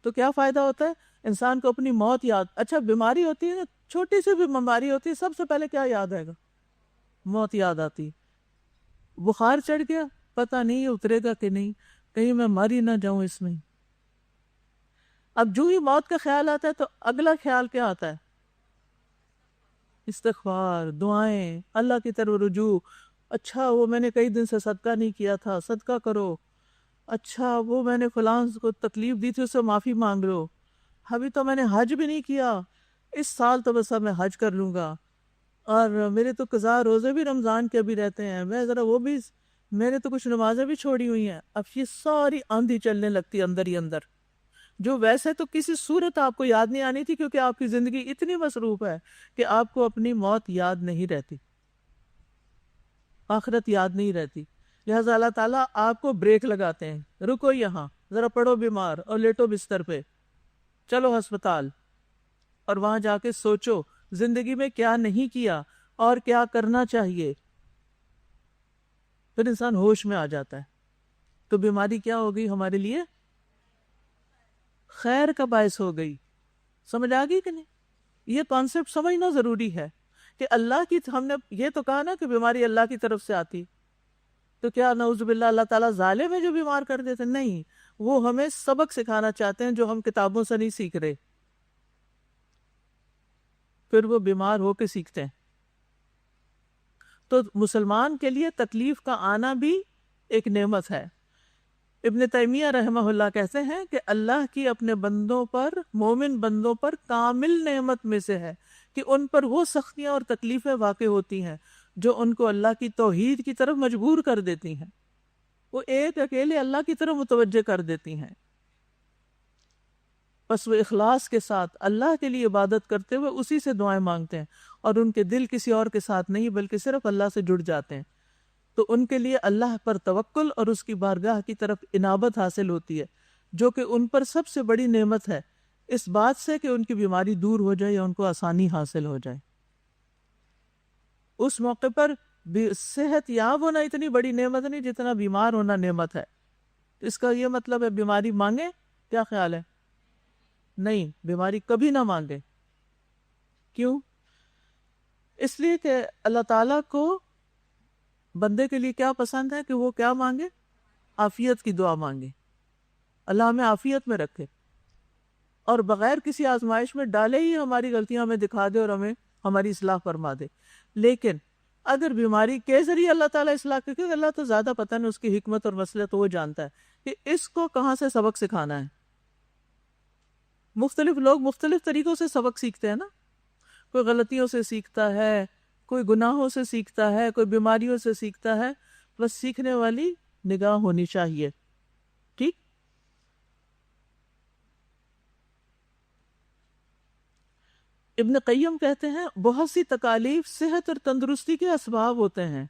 تو کیا فائدہ ہوتا ہے؟ انسان کو اپنی موت یاد، اچھا بیماری ہوتی ہے نا، چھوٹی سی بھی بیماری ہوتی ہے، سب سے پہلے کیا یاد آئے گا؟ موت یاد آتی. بخار چڑھ گیا، پتہ نہیں اترے گا کہ نہیں، کہیں میں مر ہی نہ جاؤں اس میں. اب جو ہی موت کا خیال آتا ہے تو اگلا خیال کیا آتا ہے؟ استغفار، دعائیں، اللہ کی طرف رجوع. اچھا وہ میں نے کئی دن سے صدقہ نہیں کیا تھا، صدقہ کرو. اچھا وہ میں نے فلاں کو تکلیف دی تھی، اس سے معافی مانگ لو. ابھی تو میں نے حج بھی نہیں کیا، اس سال تو بس اب میں حج کر لوں گا. اور میرے تو قضا روزے بھی رمضان کے بھی رہتے ہیں، میں ذرا وہ بھی، میں نے تو کچھ نمازیں بھی چھوڑی ہوئی ہیں. اب یہ ساری آندھی چلنے لگتی ہے اندر ہی اندر، جو ویسے تو کسی صورت آپ کو یاد نہیں آنی تھی، کیونکہ آپ کی زندگی اتنی مصروف ہے کہ آپ کو اپنی موت یاد نہیں رہتی، آخرت یاد نہیں رہتی. لہذا اللہ تعالیٰ آپ کو بریک لگاتے ہیں، رکو یہاں، ذرا پڑو بیمار اور لیٹو بستر پہ، چلو ہسپتال، اور وہاں جا کے سوچو زندگی میں کیا نہیں کیا اور کیا کرنا چاہیے، پھر انسان ہوش میں آ جاتا ہے. تو بیماری کیا ہو گئی ہمارے لیے؟ خیر کا باعث ہو گئی. سمجھ آ گئی کہ نہیں؟ یہ کانسیپٹ سمجھنا ضروری ہے کہ اللہ کی، ہم نے یہ تو کہا نا کہ بیماری اللہ کی طرف سے آتی، تو کیا نعوذ باللہ اللہ تعالیٰ ظالم ہے جو بیمار کر دیتے؟ نہیں، وہ ہمیں سبق سکھانا چاہتے ہیں جو ہم کتابوں سے نہیں سیکھ رہے، پھر وہ بیمار ہو کے سیکھتے ہیں. تو مسلمان کے لیے تکلیف کا آنا بھی ایک نعمت ہے. ابن تیمیہ رحمہ اللہ کہتے ہیں کہ اللہ کی اپنے بندوں پر، مومن بندوں پر کامل نعمت میں سے ہے کہ ان پر وہ سختیاں اور تکلیفیں واقع ہوتی ہیں جو ان کو اللہ کی توحید کی طرف مجبور کر دیتی ہیں، وہ ایک اکیلے اللہ کی طرف متوجہ کر دیتی ہیں. بس وہ اخلاص کے ساتھ اللہ کے لیے عبادت کرتے ہوئے اسی سے دعائیں مانگتے ہیں، اور ان کے دل کسی اور کے ساتھ نہیں بلکہ صرف اللہ سے جڑ جاتے ہیں. تو ان کے لیے اللہ پر توکل اور اس کی بارگاہ کی طرف انابت حاصل ہوتی ہے، جو کہ ان پر سب سے بڑی نعمت ہے، اس بات سے کہ ان کی بیماری دور ہو جائے یا ان کو آسانی حاصل ہو جائے. اس موقع پر صحت یاب ہونا اتنی بڑی نعمت نہیں جتنا بیمار ہونا نعمت ہے. اس کا یہ مطلب ہے بیماری مانگے؟ کیا خیال ہے؟ نہیں، بیماری کبھی نہ مانگے. کیوں؟ اس لیے کہ اللہ تعالیٰ کو بندے کے لیے کیا پسند ہے کہ وہ کیا مانگے؟ عافیت کی دعا مانگے. اللہ ہمیں عافیت میں رکھے اور بغیر کسی آزمائش میں ڈالے ہی ہماری غلطیاں ہمیں دکھا دے اور ہمیں ہماری اصلاح فرما دے. لیکن اگر بیماری کے ذریعے اللہ تعالیٰ اصلاح کرے، کیونکہ اللہ تو زیادہ پتہ نہیں، اس کی حکمت اور مسئلہ تو وہ جانتا ہے کہ اس کو کہاں سے سبق سکھانا ہے. مختلف لوگ مختلف طریقوں سے سبق سیکھتے ہیں نا، کوئی غلطیوں سے سیکھتا ہے، کوئی گناہوں سے سیکھتا ہے، کوئی بیماریوں سے سیکھتا ہے. بس سیکھنے والی نگاہ ہونی چاہیے. ٹھیک؟ ابن قیم کہتے ہیں بہت سی تکالیف صحت اور تندرستی کے اسباب ہوتے ہیں.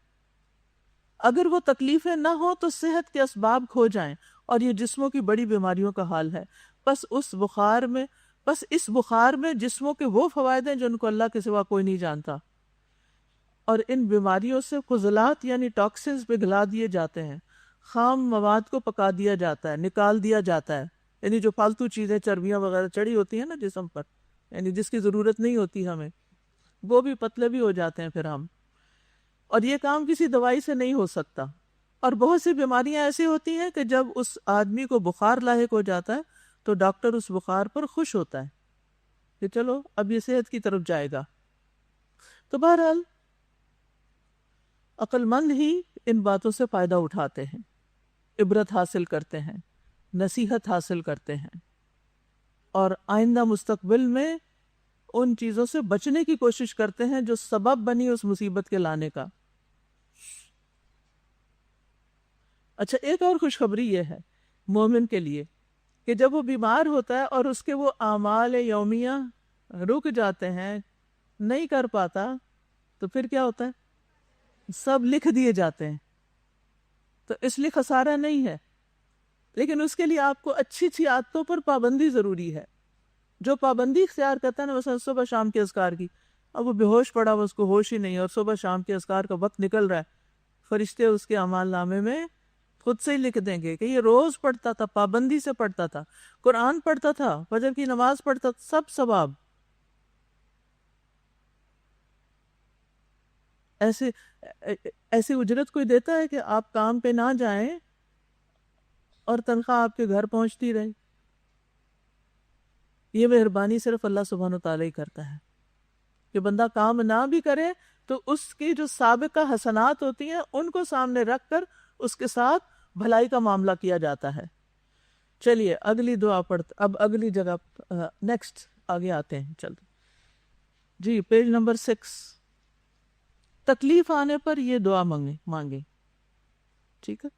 اگر وہ تکلیفیں نہ ہوں تو صحت کے اسباب کھو جائیں، اور یہ جسموں کی بڑی بیماریوں کا حال ہے. بس اس بخار میں جسموں کے وہ فوائد ہیں جو ان کو اللہ کے سوا کوئی نہیں جانتا. اور ان بیماریوں سے فضلات یعنی ٹاکسنز پگھلا دیے جاتے ہیں، خام مواد کو پکا دیا جاتا ہے، نکال دیا جاتا ہے. یعنی جو فالتو چیزیں، چربیاں وغیرہ چڑھی ہوتی ہیں نا جسم پر، یعنی جس کی ضرورت نہیں ہوتی ہمیں، وہ بھی پتلے بھی ہو جاتے ہیں پھر ہم. اور یہ کام کسی دوائی سے نہیں ہو سکتا. اور بہت سی بیماریاں ایسی ہوتی ہیں کہ جب اس آدمی کو بخار لاحق ہو جاتا ہے تو ڈاکٹر اس بخار پر خوش ہوتا ہے کہ چلو اب یہ صحت کی طرف جائے گا. تو بہرحال عقل مند ہی ان باتوں سے فائدہ اٹھاتے ہیں، عبرت حاصل کرتے ہیں، نصیحت حاصل کرتے ہیں، اور آئندہ مستقبل میں ان چیزوں سے بچنے کی کوشش کرتے ہیں جو سبب بنی اس مصیبت کے لانے کا. اچھا، ایک اور خوشخبری یہ ہے مومن کے لیے کہ جب وہ بیمار ہوتا ہے اور اس کے وہ اعمال یومیہ رک جاتے ہیں، نہیں کر پاتا، تو پھر کیا ہوتا ہے؟ سب لکھ دیے جاتے ہیں. تو اس لیے خسارہ نہیں ہے، لیکن اس کے لیے آپ کو اچھی اچھی عادتوں پر پابندی ضروری ہے. جو پابندی اختیار کرتا ہے نا، مثلا صبح شام کے اذکار کی، اب وہ بے ہوش پڑا ہوا، اس کو ہوش ہی نہیں، اور صبح شام کے اذکار کا وقت نکل رہا ہے، فرشتے اس کے اعمال نامے میں خود سے ہی لکھ دیں گے کہ یہ روز پڑھتا تھا، پابندی سے پڑھتا تھا، قرآن پڑھتا تھا، فجر کی نماز پڑھتا تھا، سب ثواب. ایسی اجرت کوئی دیتا ہے کہ آپ کام پہ نہ جائیں اور تنخواہ آپ کے گھر پہنچتی رہے؟ یہ مہربانی صرف اللہ سبحانہ وتعالی ہی کرتا ہے کہ بندہ کام نہ بھی کرے تو اس کی جو سابقہ حسنات ہوتی ہیں ان کو سامنے رکھ کر اس کے ساتھ بھلائی کا معاملہ کیا جاتا ہے. چلیے اگلی دعا پڑھتے، اب اگلی جگہ نیکسٹ آگے آتے ہیں. چلتے جی، پیج نمبر 6. تکلیف آنے پر یہ دعا مانگے. ٹھیک ہے،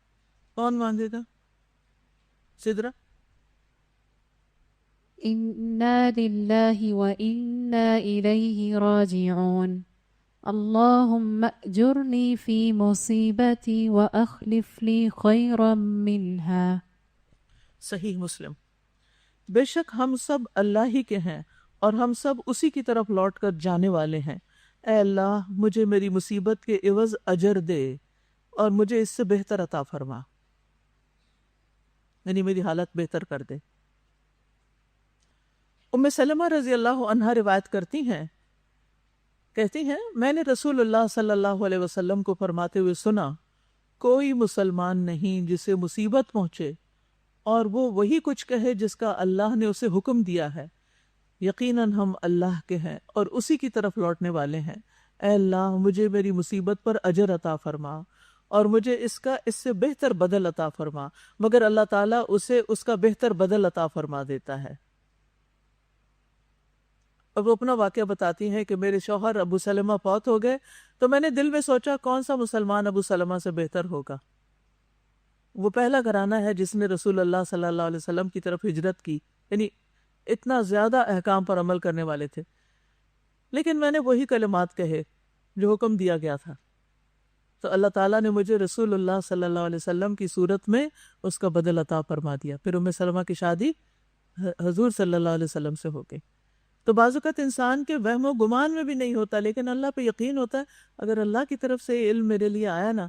کون مانگے گا؟ سدرا. إنا لله وإنا إليه راجعون اللهم أجرني في مصيبتي وأخلف لي خيرا منها. صحیح مسلم. بے شک ہم سب اللہ ہی کے ہیں اور ہم سب اسی کی طرف لوٹ کر جانے والے ہیں. اے اللہ مجھے میری مصیبت کے عوض اجر دے اور مجھے اس سے بہتر عطا فرما، یعنی میری حالت بہتر کر دے۔ ام سلمہ رضی اللہ عنہا روایت کرتی ہیں، کہتی ہیں میں نے رسول اللہ صلی اللہ علیہ وسلم کو فرماتے ہوئے سنا، کوئی مسلمان نہیں جسے مصیبت پہنچے اور وہ وہی کچھ کہے جس کا اللہ نے اسے حکم دیا ہے، یقیناً ہم اللہ کے ہیں اور اسی کی طرف لوٹنے والے ہیں۔ اے اللہ مجھے میری مصیبت پر اجر عطا فرما اور مجھے اس سے بہتر بدل عطا فرما، مگر اللہ تعالیٰ اسے اس کا بہتر بدل عطا فرما دیتا ہے۔ اور وہ اپنا واقعہ بتاتی ہیں کہ میرے شوہر ابو سلمہ فوت ہو گئے تو میں نے دل میں سوچا کون سا مسلمان ابو سلمہ سے بہتر ہوگا۔ وہ پہلا گھرانہ ہے جس نے رسول اللہ صلی اللہ علیہ وسلم کی طرف ہجرت کی، یعنی اتنا زیادہ احکام پر عمل کرنے والے تھے، لیکن میں نے وہی کلمات کہے جو حکم دیا گیا تھا، تو اللہ تعالیٰ نے مجھے رسول اللہ صلی اللہ علیہ وسلم کی صورت میں اس کا بدل عطا فرما دیا۔ پھر ام سلمہ کی شادی حضور صلی اللہ علیہ وسلم سے ہو گئی۔ تو بعض اوقات انسان کے وہم و گمان میں بھی نہیں ہوتا، لیکن اللہ پہ یقین ہوتا ہے، اگر اللہ کی طرف سے علم میرے لیے آیا نا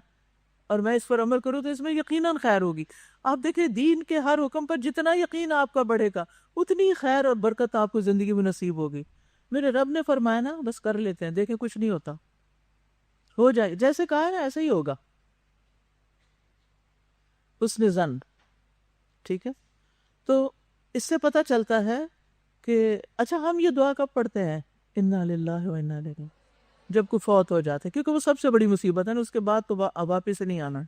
اور میں اس پر عمل کروں تو اس میں یقیناً خیر ہوگی۔ آپ دیکھیں دین کے ہر حکم پر جتنا یقین آپ کا بڑھے گا اتنی خیر اور برکت آپ کو زندگی میں نصیب ہوگی۔ میرے رب نے فرمایا نا، بس کر لیتے ہیں، دیکھیں کچھ نہیں ہوتا، ہو جائے جیسے کہا ہے نا ایسے ہی ہوگا۔ حسن ظن، ٹھیک ہے۔ تو اس سے پتہ چلتا ہے کہ اچھا ہم یہ دعا کب پڑھتے ہیں؟ انا للہ و انا الیہ راجعون، جب کوئی فوت ہو جاتا ہے، کیونکہ وہ سب سے بڑی مصیبت ہے نا، اس کے بعد تو واپس نہیں آنا۔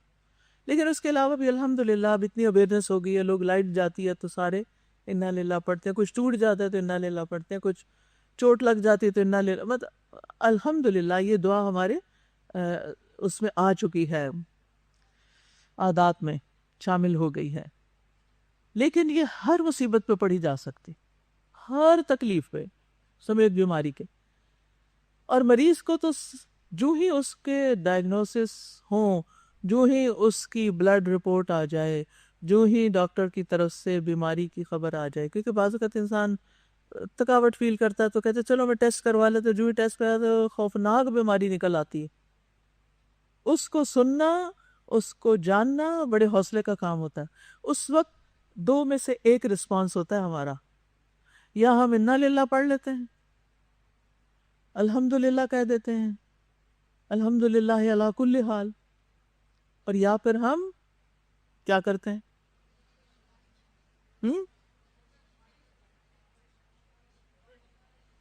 لیکن اس کے علاوہ بھی الحمدللہ اب اتنی اویئرنیس ہو گئی ہے، لوگ لائٹ جاتی ہے تو سارے انا للہ پڑھتے ہیں، کچھ ٹوٹ جاتا ہے تو انا للہ پڑھتے ہیں، کچھ چوٹ لگ جاتی ہے تو انا للہ، مطلب الحمدللہ یہ دعا ہمارے اس میں آ چکی ہے، عادات میں شامل ہو گئی ہے۔ لیکن یہ ہر مصیبت پہ پڑھی جا سکتی، ہر تکلیف پہ، سمیت بیماری کے۔ اور مریض کو تو جو ہی اس کے ڈائگنوسس ہوں، جو ہی اس کی بلڈ رپورٹ آ جائے، جو ہی ڈاکٹر کی طرف سے بیماری کی خبر آ جائے، کیونکہ بعض اوقات انسان تھکاوٹ فیل کرتا ہے تو کہتے چلو میں ٹیسٹ کروا لیتے، جو ہی ٹیسٹ پہ تو خوفناک بیماری نکل آتی ہے۔ اس کو سننا، اس کو جاننا بڑے حوصلے کا کام ہوتا ہے۔ اس وقت دو میں سے ایک رسپانس ہوتا ہے ہمارا، یا ہم انا للہ پڑھ لیتے ہیں، الحمدللہ کہہ دیتے ہیں، الحمدللہ علی کل حال، اور یا پھر ہم کیا کرتے ہیں؟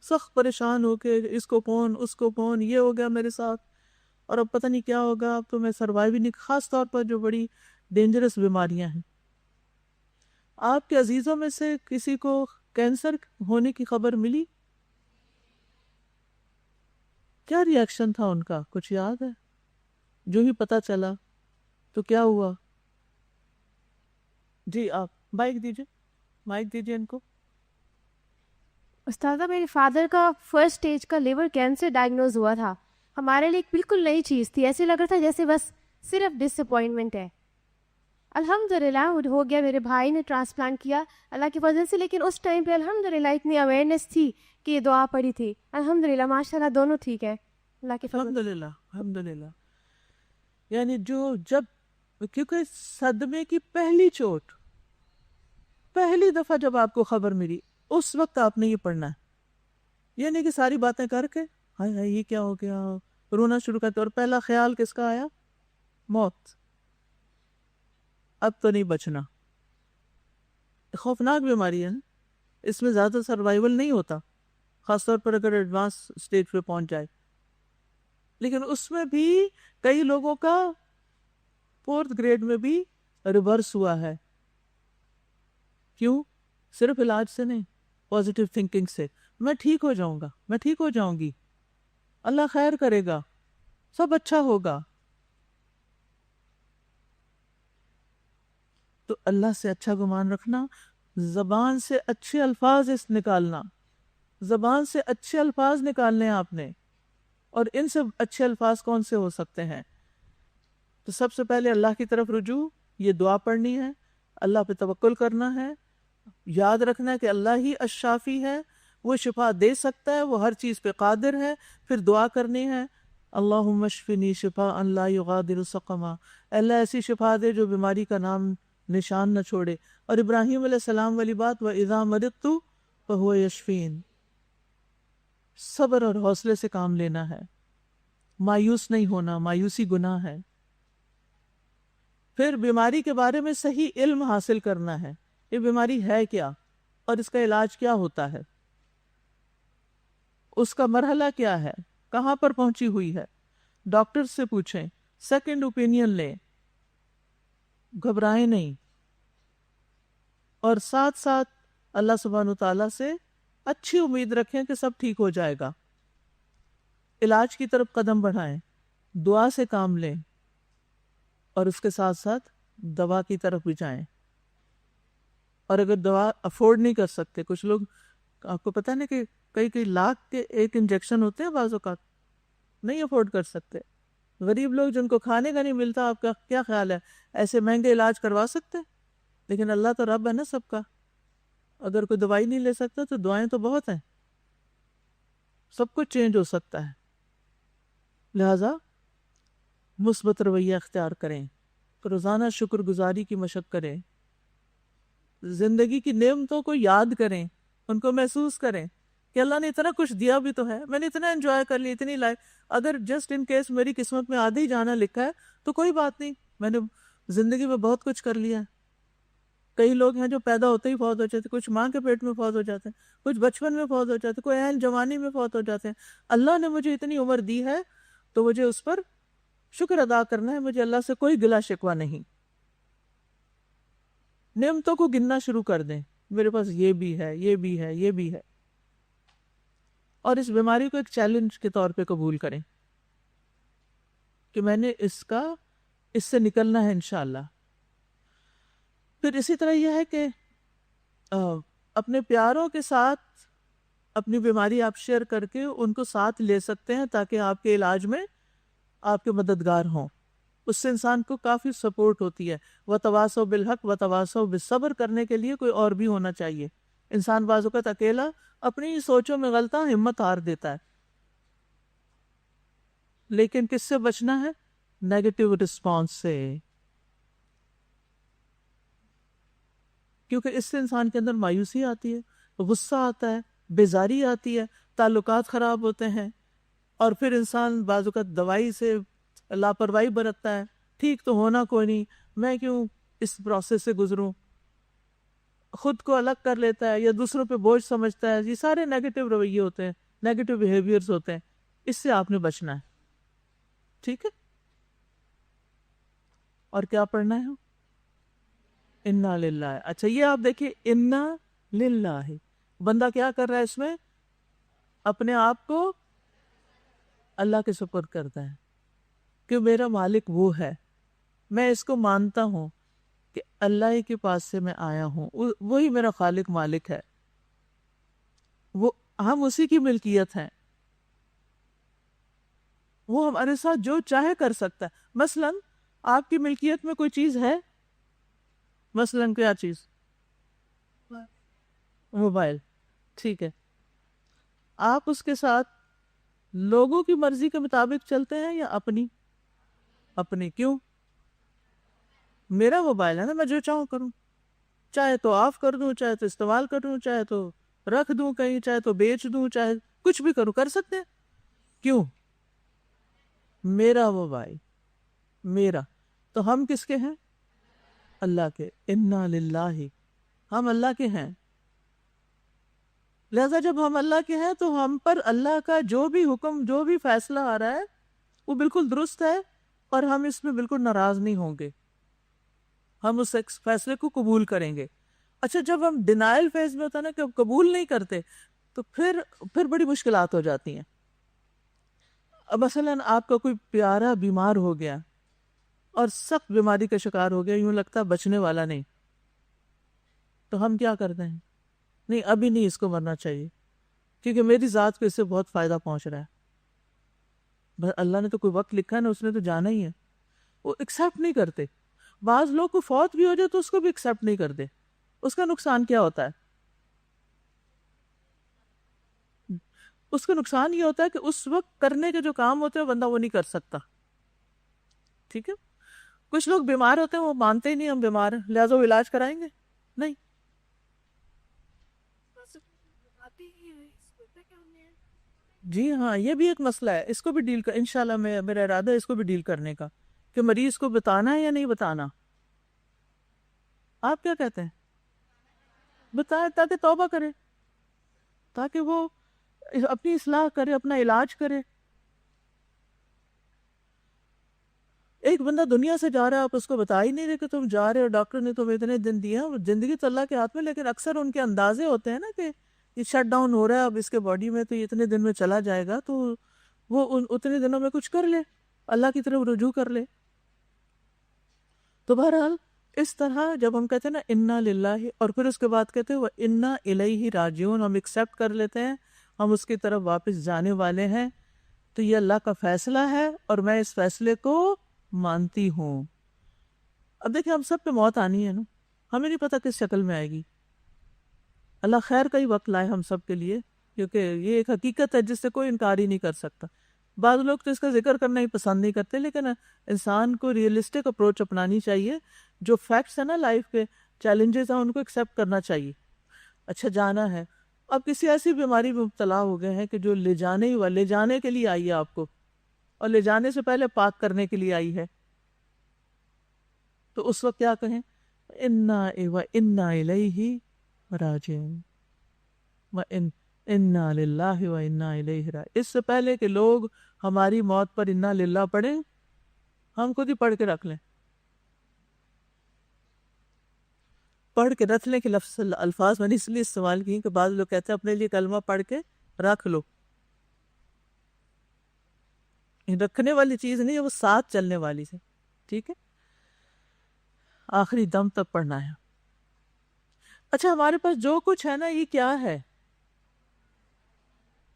سخت پریشان ہو کے اس کو فون، اس کو فون، یہ ہو گیا میرے ساتھ اور اب پتہ نہیں کیا ہوگا، اب تو میں سروائیو ہی نہیں، خاص طور پر جو بڑی ڈینجرس بیماریاں ہیں۔ آپ کے عزیزوں میں سے کسی کو کینسر ہونے کی خبر ملی؟ کیا ری ایکشن تھا ان کا، کچھ یاد ہے؟ جو ہی پتہ چلا تو کیا ہوا؟ جی آپ مائک دیجیے ان کو۔ استاذہ میرے فادر کا فرسٹ سٹیج کا لیور کینسر ڈائگنوز ہوا تھا، ہمارے لیے ایک بالکل نئی چیز تھی، ایسے لگ رہا تھا جیسے بس صرف ڈس اپوائنٹمنٹ ہے۔ الحمدللہ ہو گیا، میرے بھائی نے ٹرانسپلانٹ کیا اللہ کی فضل سے، لیکن اس ٹائم پہ الحمدللہ اتنی اویئرنیس تھی کہ یہ دعا پڑھی تھی، الحمدللہ ماشاءاللہ دونوں ٹھیک ہے اللہ کی فضل۔ الحمدللہ یعنی کیونکہ صدمے کی پہلی چوٹ، پہلی دفعہ جب آپ کو خبر ملی اس وقت آپ نے یہ پڑھنا ہے، یعنی کہ ساری باتیں کر کے ہائے ہائے یہ کیا ہو گیا، رونا شروع کرتے، اور پہلا خیال کس کا آیا؟ موت۔ اب تو نہیں بچنا، خوفناک بیماری ہے، اس میں زیادہ سروائیول نہیں ہوتا، خاص طور پر اگر ایڈوانس سٹیج پہ پہنچ جائے، لیکن اس میں بھی کئی لوگوں کا 4th گریڈ میں بھی ریورس ہوا ہے۔ کیوں؟ صرف علاج سے نہیں، پازیٹیو تھنکنگ سے، میں ٹھیک ہو جاؤں گا، میں ٹھیک ہو جاؤں گی، اللہ خیر کرے گا، سب اچھا ہوگا۔ تو اللہ سے اچھا گمان رکھنا، زبان سے اچھے الفاظ نکالنا، زبان سے اچھے الفاظ نکالنے آپ نے، اور ان سے اچھے الفاظ کون سے ہو سکتے ہیں؟ تو سب سے پہلے اللہ کی طرف رجوع، یہ دعا پڑھنی ہے، اللہ پہ توکل کرنا ہے، یاد رکھنا ہے کہ اللہ ہی الشافی ہے، وہ شفا دے سکتا ہے، وہ ہر چیز پہ قادر ہے. پھر دعا کرنی ہے اللہم اشفنی شفاء لا یغادر سقما، اللہ ایسی شفا دے جو بیماری کا نام نشان نہ چھوڑے. اور ابراہیم علیہ السلام والی بات وَإِذَا مَرِضْتُ فَهُوَ يَشْفِينِ، صبر اور حوصلے سے کام لینا ہے، مایوس نہیں ہونا، مایوسی گناہ ہے. پھر بیماری کے بارے میں صحیح علم حاصل کرنا ہے، یہ بیماری ہے کیا اور اس کا علاج کیا ہوتا ہے، اس کا مرحلہ کیا ہے، کہاں پر پہنچی ہوئی ہے. ڈاکٹر سے پوچھیں، سیکنڈ اوپینین لیں، گھبرائیں نہیں، اور ساتھ ساتھ اللہ سبحانہ وتعالیٰ سے اچھی امید رکھیں کہ سب ٹھیک ہو جائے گا. علاج کی طرف قدم بڑھائیں، دعا سے کام لیں، اور اس کے ساتھ ساتھ دوا کی طرف بھی جائیں. اور اگر دوا افورڈ نہیں کر سکتے، کچھ لوگ آپ کو پتہ نہیں کہ کئی لاکھ کے ایک انجیکشن ہوتے ہیں، بعض اوقات نہیں افورڈ کر سکتے. غریب لوگ جن کو کھانے کا نہیں ملتا، آپ کا کیا خیال ہے ایسے مہنگے علاج کروا سکتے؟ لیکن اللہ تو رب ہے نا سب کا. اگر کوئی دوائی نہیں لے سکتا تو دعائیں تو بہت ہیں، سب کچھ چینج ہو سکتا ہے. لہذا مثبت رویہ اختیار کریں، روزانہ شکر گزاری کی مشق کریں، زندگی کی نعمتوں کو یاد کریں، ان کو محسوس کریں کہ اللہ نے اتنا کچھ دیا بھی تو ہے، میں نے اتنا انجوائے کر لی، اتنی لائف. اگر جسٹ ان کیس میری قسمت میں آدھے ہی جانا لکھا ہے تو کوئی بات نہیں، میں نے زندگی میں بہت کچھ کر لیا ہے. کئی لوگ ہیں جو پیدا ہوتے ہی فوت ہو جاتے، کچھ ماں کے پیٹ میں فوت ہو جاتے ہیں، کچھ بچپن میں فوت ہو جاتے، کوئی اہل جوانی میں فوت ہو جاتے ہیں. اللہ نے مجھے اتنی عمر دی ہے تو مجھے اس پر شکر ادا کرنا ہے، مجھے اللہ سے کوئی گلہ شکوہ نہیں. نعمتوں کو گننا شروع کر دیں، میرے پاس یہ بھی ہے، یہ بھی ہے، یہ بھی ہے. اور اس بیماری کو ایک چیلنج کے طور پہ قبول کریں کہ میں نے اس سے نکلنا ہے انشاءاللہ. پھر اسی طرح یہ ہے کہ اپنے پیاروں کے ساتھ اپنی بیماری آپ شیئر کر کے ان کو ساتھ لے سکتے ہیں تاکہ آپ کے علاج میں آپ کے مددگار ہوں. اس سے انسان کو کافی سپورٹ ہوتی ہے. وَتَوَاصَوْا بِالْحَقِّ وَتَوَاصَوْا بِالصَّبْرِ کرنے کے لیے کوئی اور بھی ہونا چاہیے. انسان بعض اوقات اکیلا اپنی سوچوں میں غلطاں ہمت ہار دیتا ہے. لیکن کس سے بچنا ہے؟ نیگیٹو رسپانس سے، کیونکہ اس سے انسان کے اندر مایوسی آتی ہے، غصہ آتا ہے، بیزاری آتی ہے، تعلقات خراب ہوتے ہیں، اور پھر انسان بعض اوقات دوائی سے لاپرواہی برتتا ہے. ٹھیک تو ہونا کوئی نہیں، میں کیوں اس پروسیس سے گزروں، خود کو الگ کر لیتا ہے یا دوسروں پہ بوجھ سمجھتا ہے. یہ سارے نیگیٹو رویے ہوتے ہیں، نیگیٹو بیہیویئرز ہوتے ہیں. اس سے آپ نے بچنا ہے. ٹھیک ہے؟ اور کیا پڑھنا ہے؟ انا للہ. اچھا یہ آپ دیکھیے، انا للہ، بندہ کیا کر رہا ہے اس میں؟ اپنے آپ کو اللہ کے سپرد کرتا ہے کہ میرا مالک وہ ہے، میں اس کو مانتا ہوں کہ اللہ ہی کے پاس سے میں آیا ہوں، وہی میرا خالق مالک ہے، وہ ہم اسی کی ملکیت ہیں، وہ ہمارے ساتھ جو چاہے کر سکتا ہے. مثلا آپ کی ملکیت میں کوئی چیز ہے، مثلا کیا چیز؟ موبائل. ٹھیک ہے، آپ اس کے ساتھ لوگوں کی مرضی کے مطابق چلتے ہیں یا اپنی؟ کیوں؟ میرا موبائل ہے نا، میں جو چاہوں کروں، چاہے تو آف کر دوں، چاہے تو استعمال کروں، چاہے تو رکھ دوں کہیں، چاہے تو بیچ دوں، چاہے کچھ بھی کروں، کر سکتے ہیں. کیوں؟ میرا موبائل، میرا. تو ہم کس کے ہیں؟ اللہ کے. انا للہ، ہم اللہ کے ہیں. لہذا جب ہم اللہ کے ہیں تو ہم پر اللہ کا جو بھی حکم، جو بھی فیصلہ آ رہا ہے وہ بالکل درست ہے، اور ہم اس میں بالکل ناراض نہیں ہوں گے، ہم اس فیصلے کو قبول کریں گے. اچھا جب ہم ڈینائل فیز میں ہوتا ہے نا کہ قبول نہیں کرتے، تو پھر بڑی مشکلات ہو جاتی ہیں. اب مثلا آپ کا کوئی پیارا بیمار ہو گیا اور سخت بیماری کا شکار ہو گیا، یوں لگتا بچنے والا نہیں، تو ہم کیا کرتے ہیں؟ نہیں ابھی نہیں اس کو مرنا چاہیے، کیونکہ میری ذات کو اس سے بہت فائدہ پہنچ رہا ہے. بس اللہ نے تو کوئی وقت لکھا ہے نا، اس نے تو جانا ہی ہے. وہ ایکسیپٹ نہیں کرتے. بعض لوگ کو فوت بھی ہو جائے تو اس کو بھی ایکسیپٹ نہیں کرتے. اس کا نقصان کیا ہوتا ہے؟ اس کا نقصان یہ ہوتا ہے کہ اس وقت کرنے کے جو کام ہوتے ہیں بندہ وہ نہیں کر سکتا. ٹھیک ہے. کچھ لوگ بیمار ہوتے ہیں وہ مانتے ہی نہیں ہم بیمار ہیں لہٰذا وہ علاج کرائیں گے نہیں. جی ہاں یہ بھی ایک مسئلہ ہے, اس کو بھی ڈیل کر انشاءاللہ میرا ارادہ ہے اس کو بھی ڈیل کرنے کا کہ مریض کو بتانا ہے یا نہیں بتانا. آپ کیا کہتے ہیں؟ بتائیں تاکہ توبہ کرے, تاکہ وہ اپنی اصلاح کرے, اپنا علاج کرے. ایک بندہ دنیا سے جا رہا ہے آپ اس کو بتا ہی نہیں رہے کہ تم جا رہے ہو, ڈاکٹر نے تمہیں اتنے دن دیے ہیں, زندگی تو اللہ کے ہاتھ میں, لیکن اکثر ان کے اندازے ہوتے ہیں نا کہ یہ شٹ ڈاؤن ہو رہا ہے اب اس کے باڈی میں تو یہ اتنے دن میں چلا جائے گا, تو وہ اتنے دنوں میں کچھ کر لے, اللہ کی طرف رجوع کر لے. تو بہرحال اس طرح جب ہم کہتے ہیں نا انا للہ, اور پھر اس کے بعد کہتے ہیں وہ انا الیہ راجعون, ہم ایکسیپٹ کر لیتے ہیں ہم اس کی طرف واپس جانے والے ہیں, تو یہ اللہ کا فیصلہ ہے اور میں اس فیصلے کو مانتی ہوں. اب دیکھیں ہم سب پہ موت آنی ہے نا, ہمیں نہیں پتا کس شکل میں آئے گی. اللہ خیر کا ہی وقت لائے ہم سب کے لیے, کیونکہ یہ ایک حقیقت ہے جس سے کوئی انکار ہی نہیں کر سکتا. بعض لوگ تو اس کا ذکر کرنا ہی پسند نہیں کرتے, لیکن انسان کو ریئلسٹک اپروچ اپنانی چاہیے. جو فیکٹس ہیں نا لائف کے چیلنجز ہیں ان کو ایکسیپٹ کرنا چاہیے. اچھا جانا ہے, اب کسی ایسی بیماری میں مبتلا ہو گئے ہیں کہ جو لے جانے کے لیے آئی ہے آپ کو, اور لے جانے سے پہلے پاک کرنے کے لیے آئی ہے, تو اس وقت کیا کہیں؟ انا الیہ راجعون انا للہ و انا الیہ راجعون. اس سے پہلے کہ لوگ ہماری موت پر انا للہ پڑھیں, ہم خود ہی پڑھ کے رکھ لیں. پڑھ کے رکھنے کے الفاظ میں نے اس لیے استعمال کی کہ بعض لوگ کہتے ہیں اپنے لیے کلمہ پڑھ کے رکھ لو. رکھنے والی چیز نہیں ہے, وہ ساتھ چلنے والی ہے. ٹھیک ہے, آخری دم تک پڑھنا ہے. اچھا ہمارے پاس جو کچھ ہے نا یہ کیا ہے؟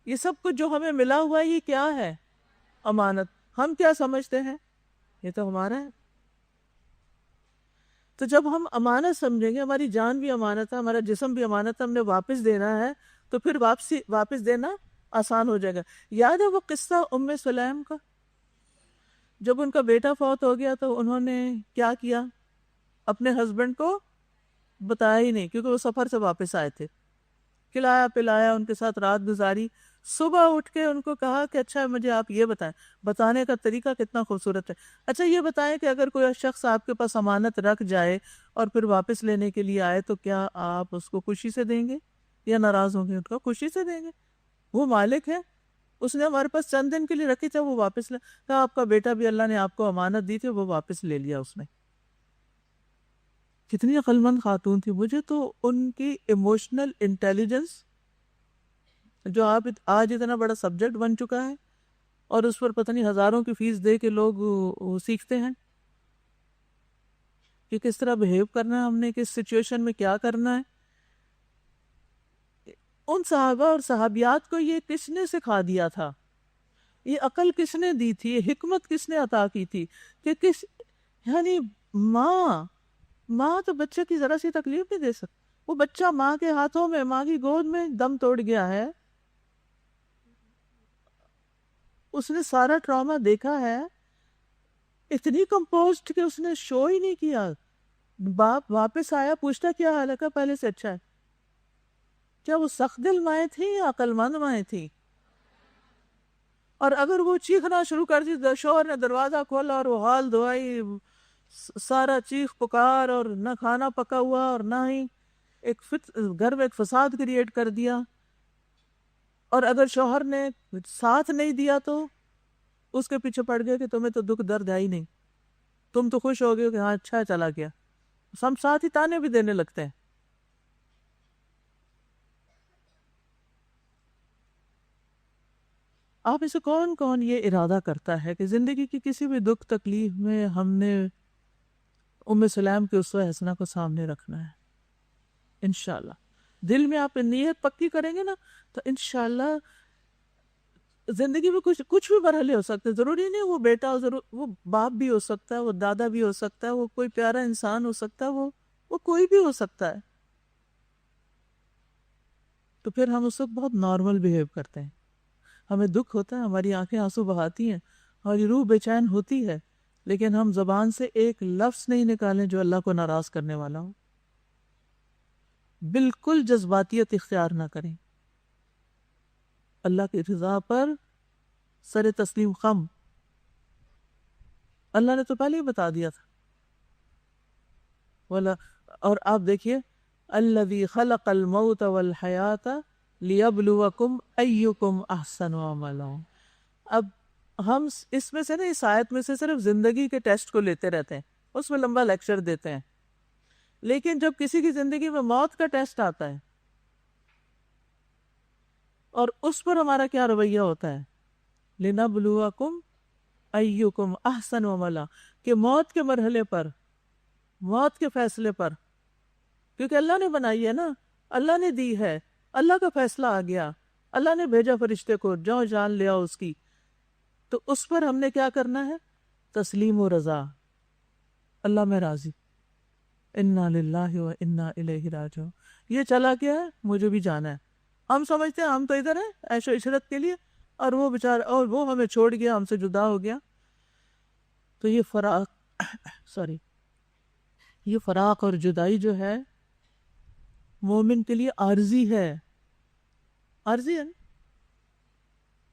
یہ سب کچھ جو ہمیں ملا ہوا ہے یہ کیا ہے؟ امانت. ہم کیا سمجھتے ہیں یہ تو ہمارا ہے. تو جب ہم امانت سمجھیں گے, ہماری جان بھی امانت ہے, ہمارا جسم بھی امانت ہے, ہم نے واپس دینا ہے, تو پھر واپس دینا آسان ہو جائے گا. یاد ہے وہ قصہ ام سلیم کا, جب ان کا بیٹا فوت ہو گیا تو انہوں نے کیا کیا؟ اپنے ہسبینڈ کو بتایا ہی نہیں, کیونکہ وہ سفر سے واپس آئے تھے. کھلایا پلایا, ان کے ساتھ رات گزاری. صبح اٹھ کے ان کو کہا کہ اچھا مجھے آپ یہ بتائیں, بتانے کا طریقہ کتنا خوبصورت ہے. اچھا یہ بتائیں کہ اگر کوئی شخص آپ کے پاس امانت رکھ جائے اور پھر واپس لینے کے لیے آئے تو کیا آپ اس کو خوشی سے دیں گے یا ناراض ہوں گے؟ ان کو خوشی سے دیں گے, وہ مالک ہے, اس نے ہمارے پاس چند دن کے لیے رکھی تھے, وہ واپس کہا آپ کا بیٹا بھی اللہ نے آپ کو امانت دی تھی, وہ واپس لے لیا اس نے. کتنی عقل مند خاتون تھی. مجھے تو ان کی ایموشنل انٹیلیجنس, جو آپ آج اتنا بڑا سبجیکٹ بن چکا ہے اور اس پر پتہ نہیں ہزاروں کی فیس دے کے لوگ سیکھتے ہیں کہ کس طرح بہیو کرنا ہے, ہم نے کس سچویشن میں کیا کرنا ہے. ان صحابہ اور صحابیات کو یہ کس نے سکھا دیا تھا؟ یہ عقل کس نے دی تھی؟ یہ حکمت کس نے عطا کی تھی کہ یعنی ماں تو بچے کی ذرا سی تکلیف نہیں دے سکتی. وہ بچہ ماں کے ہاتھوں میں, ماں کی گود میں دم توڑ گیا ہے, اس نے سارا ٹراما دیکھا ہے, اتنی کمپوزڈ کہ اس نے شو ہی نہیں کیا. باپ واپس آیا, پوچھتا کیا حال ہے, پہلے سے اچھا ہے. کیا وہ سخت دل مائیں تھیں یا عقل مند مائیں تھیں؟ اور اگر وہ چیخنا شروع کر دی, شوہر نے دروازہ کھولا اور وہ حال دعائی, سارا چیخ پکار, اور نہ کھانا پکا ہوا اور نہ ہی گھر میں ایک فساد کریٹ کر دیا. اور اگر شوہر نے ساتھ نہیں دیا تو اس کے پیچھے پڑ گیا کہ تمہیں تو دکھ درد ہے ہی نہیں, تم تو خوش ہو گئے کہ ہاں اچھا چلا گیا. ہم ساتھ ہی تانے بھی دینے لگتے ہیں. آپ میں سے کون یہ ارادہ کرتا ہے کہ زندگی کی کسی بھی دکھ تکلیف میں ہم نے ام سلیم کے اسوہ حسنہ کو سامنے رکھنا ہے؟ انشاءاللہ دل میں آپ نیت پکی کریں گے نا تو انشاءاللہ زندگی میں کچھ بھی مرحلے ہو سکتے ہیں. ضروری نہیں وہ بیٹا, وہ باپ بھی ہو سکتا ہے, وہ دادا بھی ہو سکتا ہے, وہ کوئی پیارا انسان ہو سکتا ہے, وہ کوئی بھی ہو سکتا ہے. تو پھر ہم اس وقت بہت نارمل بیہیو کرتے ہیں. ہمیں دکھ ہوتا ہے، ہماری آنکھیں آنسو بہاتی ہیں، ہماری روح بے چین ہوتی ہے، لیکن ہم زبان سے ایک لفظ نہیں نکالیں جو اللہ کو ناراض کرنے والا ہو. بالکل جذباتیت اختیار نہ کریں. اللہ کی رضا پر سر تسلیم خم. اللہ نے تو پہلے ہی بتا دیا تھا. اور آپ دیکھیے الذی خلق الموت والحیات لیبلوکم ایکم احسن عملا. اب ہم اس میں سے نا، اس آیت میں سے صرف زندگی کے ٹیسٹ کو لیتے رہتے ہیں، اس میں لمبا لیکچر دیتے ہیں، لیکن جب کسی کی زندگی میں موت کا ٹیسٹ آتا ہے اور اس پر ہمارا کیا رویہ ہوتا ہے، لنبلوکم ایکم احسن عملا، کہ موت کے مرحلے پر، موت کے فیصلے پر، کیونکہ اللہ نے بنائی ہے نا، اللہ نے دی ہے، اللہ کا فیصلہ آ گیا، اللہ نے بھیجا فرشتے کو، جو جان لیا اس کی، تو اس پر ہم نے کیا کرنا ہے؟ تسلیم و رضا. اللہ میں راضی، انا للہ و انا الیہ راجعون. یہ چلا گیا ہے، مجھے بھی جانا ہے. ہم سمجھتے ہیں ہم تو ادھر ہیں عیش و عشرت کے لیے، اور وہ بیچارہ، اور وہ ہمیں چھوڑ گیا، ہم سے جدا ہو گیا. تو یہ فراق اور جدائی جو ہے مومن کے لیے عارضی ہے. عارضی ہے نا،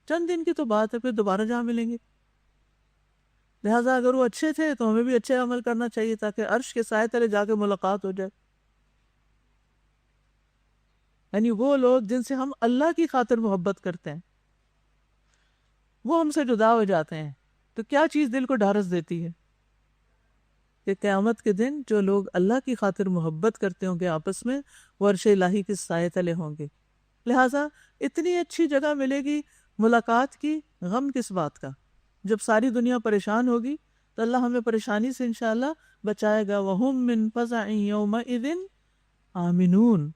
چند دن کی تو بات ہے، پھر دوبارہ جہاں ملیں گے. لہٰذا اگر وہ اچھے تھے تو ہمیں بھی اچھے عمل کرنا چاہیے تاکہ عرش کے سائے تلے جا کے ملاقات ہو جائے. یعنی وہ لوگ جن سے ہم اللہ کی خاطر محبت کرتے ہیں وہ ہم سے جدا ہو جاتے ہیں، تو کیا چیز دل کو ڈھارس دیتی ہے کہ قیامت کے دن جو لوگ اللہ کی خاطر محبت کرتے ہوں گے آپس میں، وہ عرش الہی کے سائے تلے ہوں گے. لہٰذا اتنی اچھی جگہ ملے گی ملاقات کی، غم کس بات کا؟ جب ساری دنیا پریشان ہوگی تو اللہ ہمیں پریشانی سے انشاءاللہ بچائے گا. وَهُم مِّن فَزَعٍ يَوْمَئِذٍ آمِنُونَ.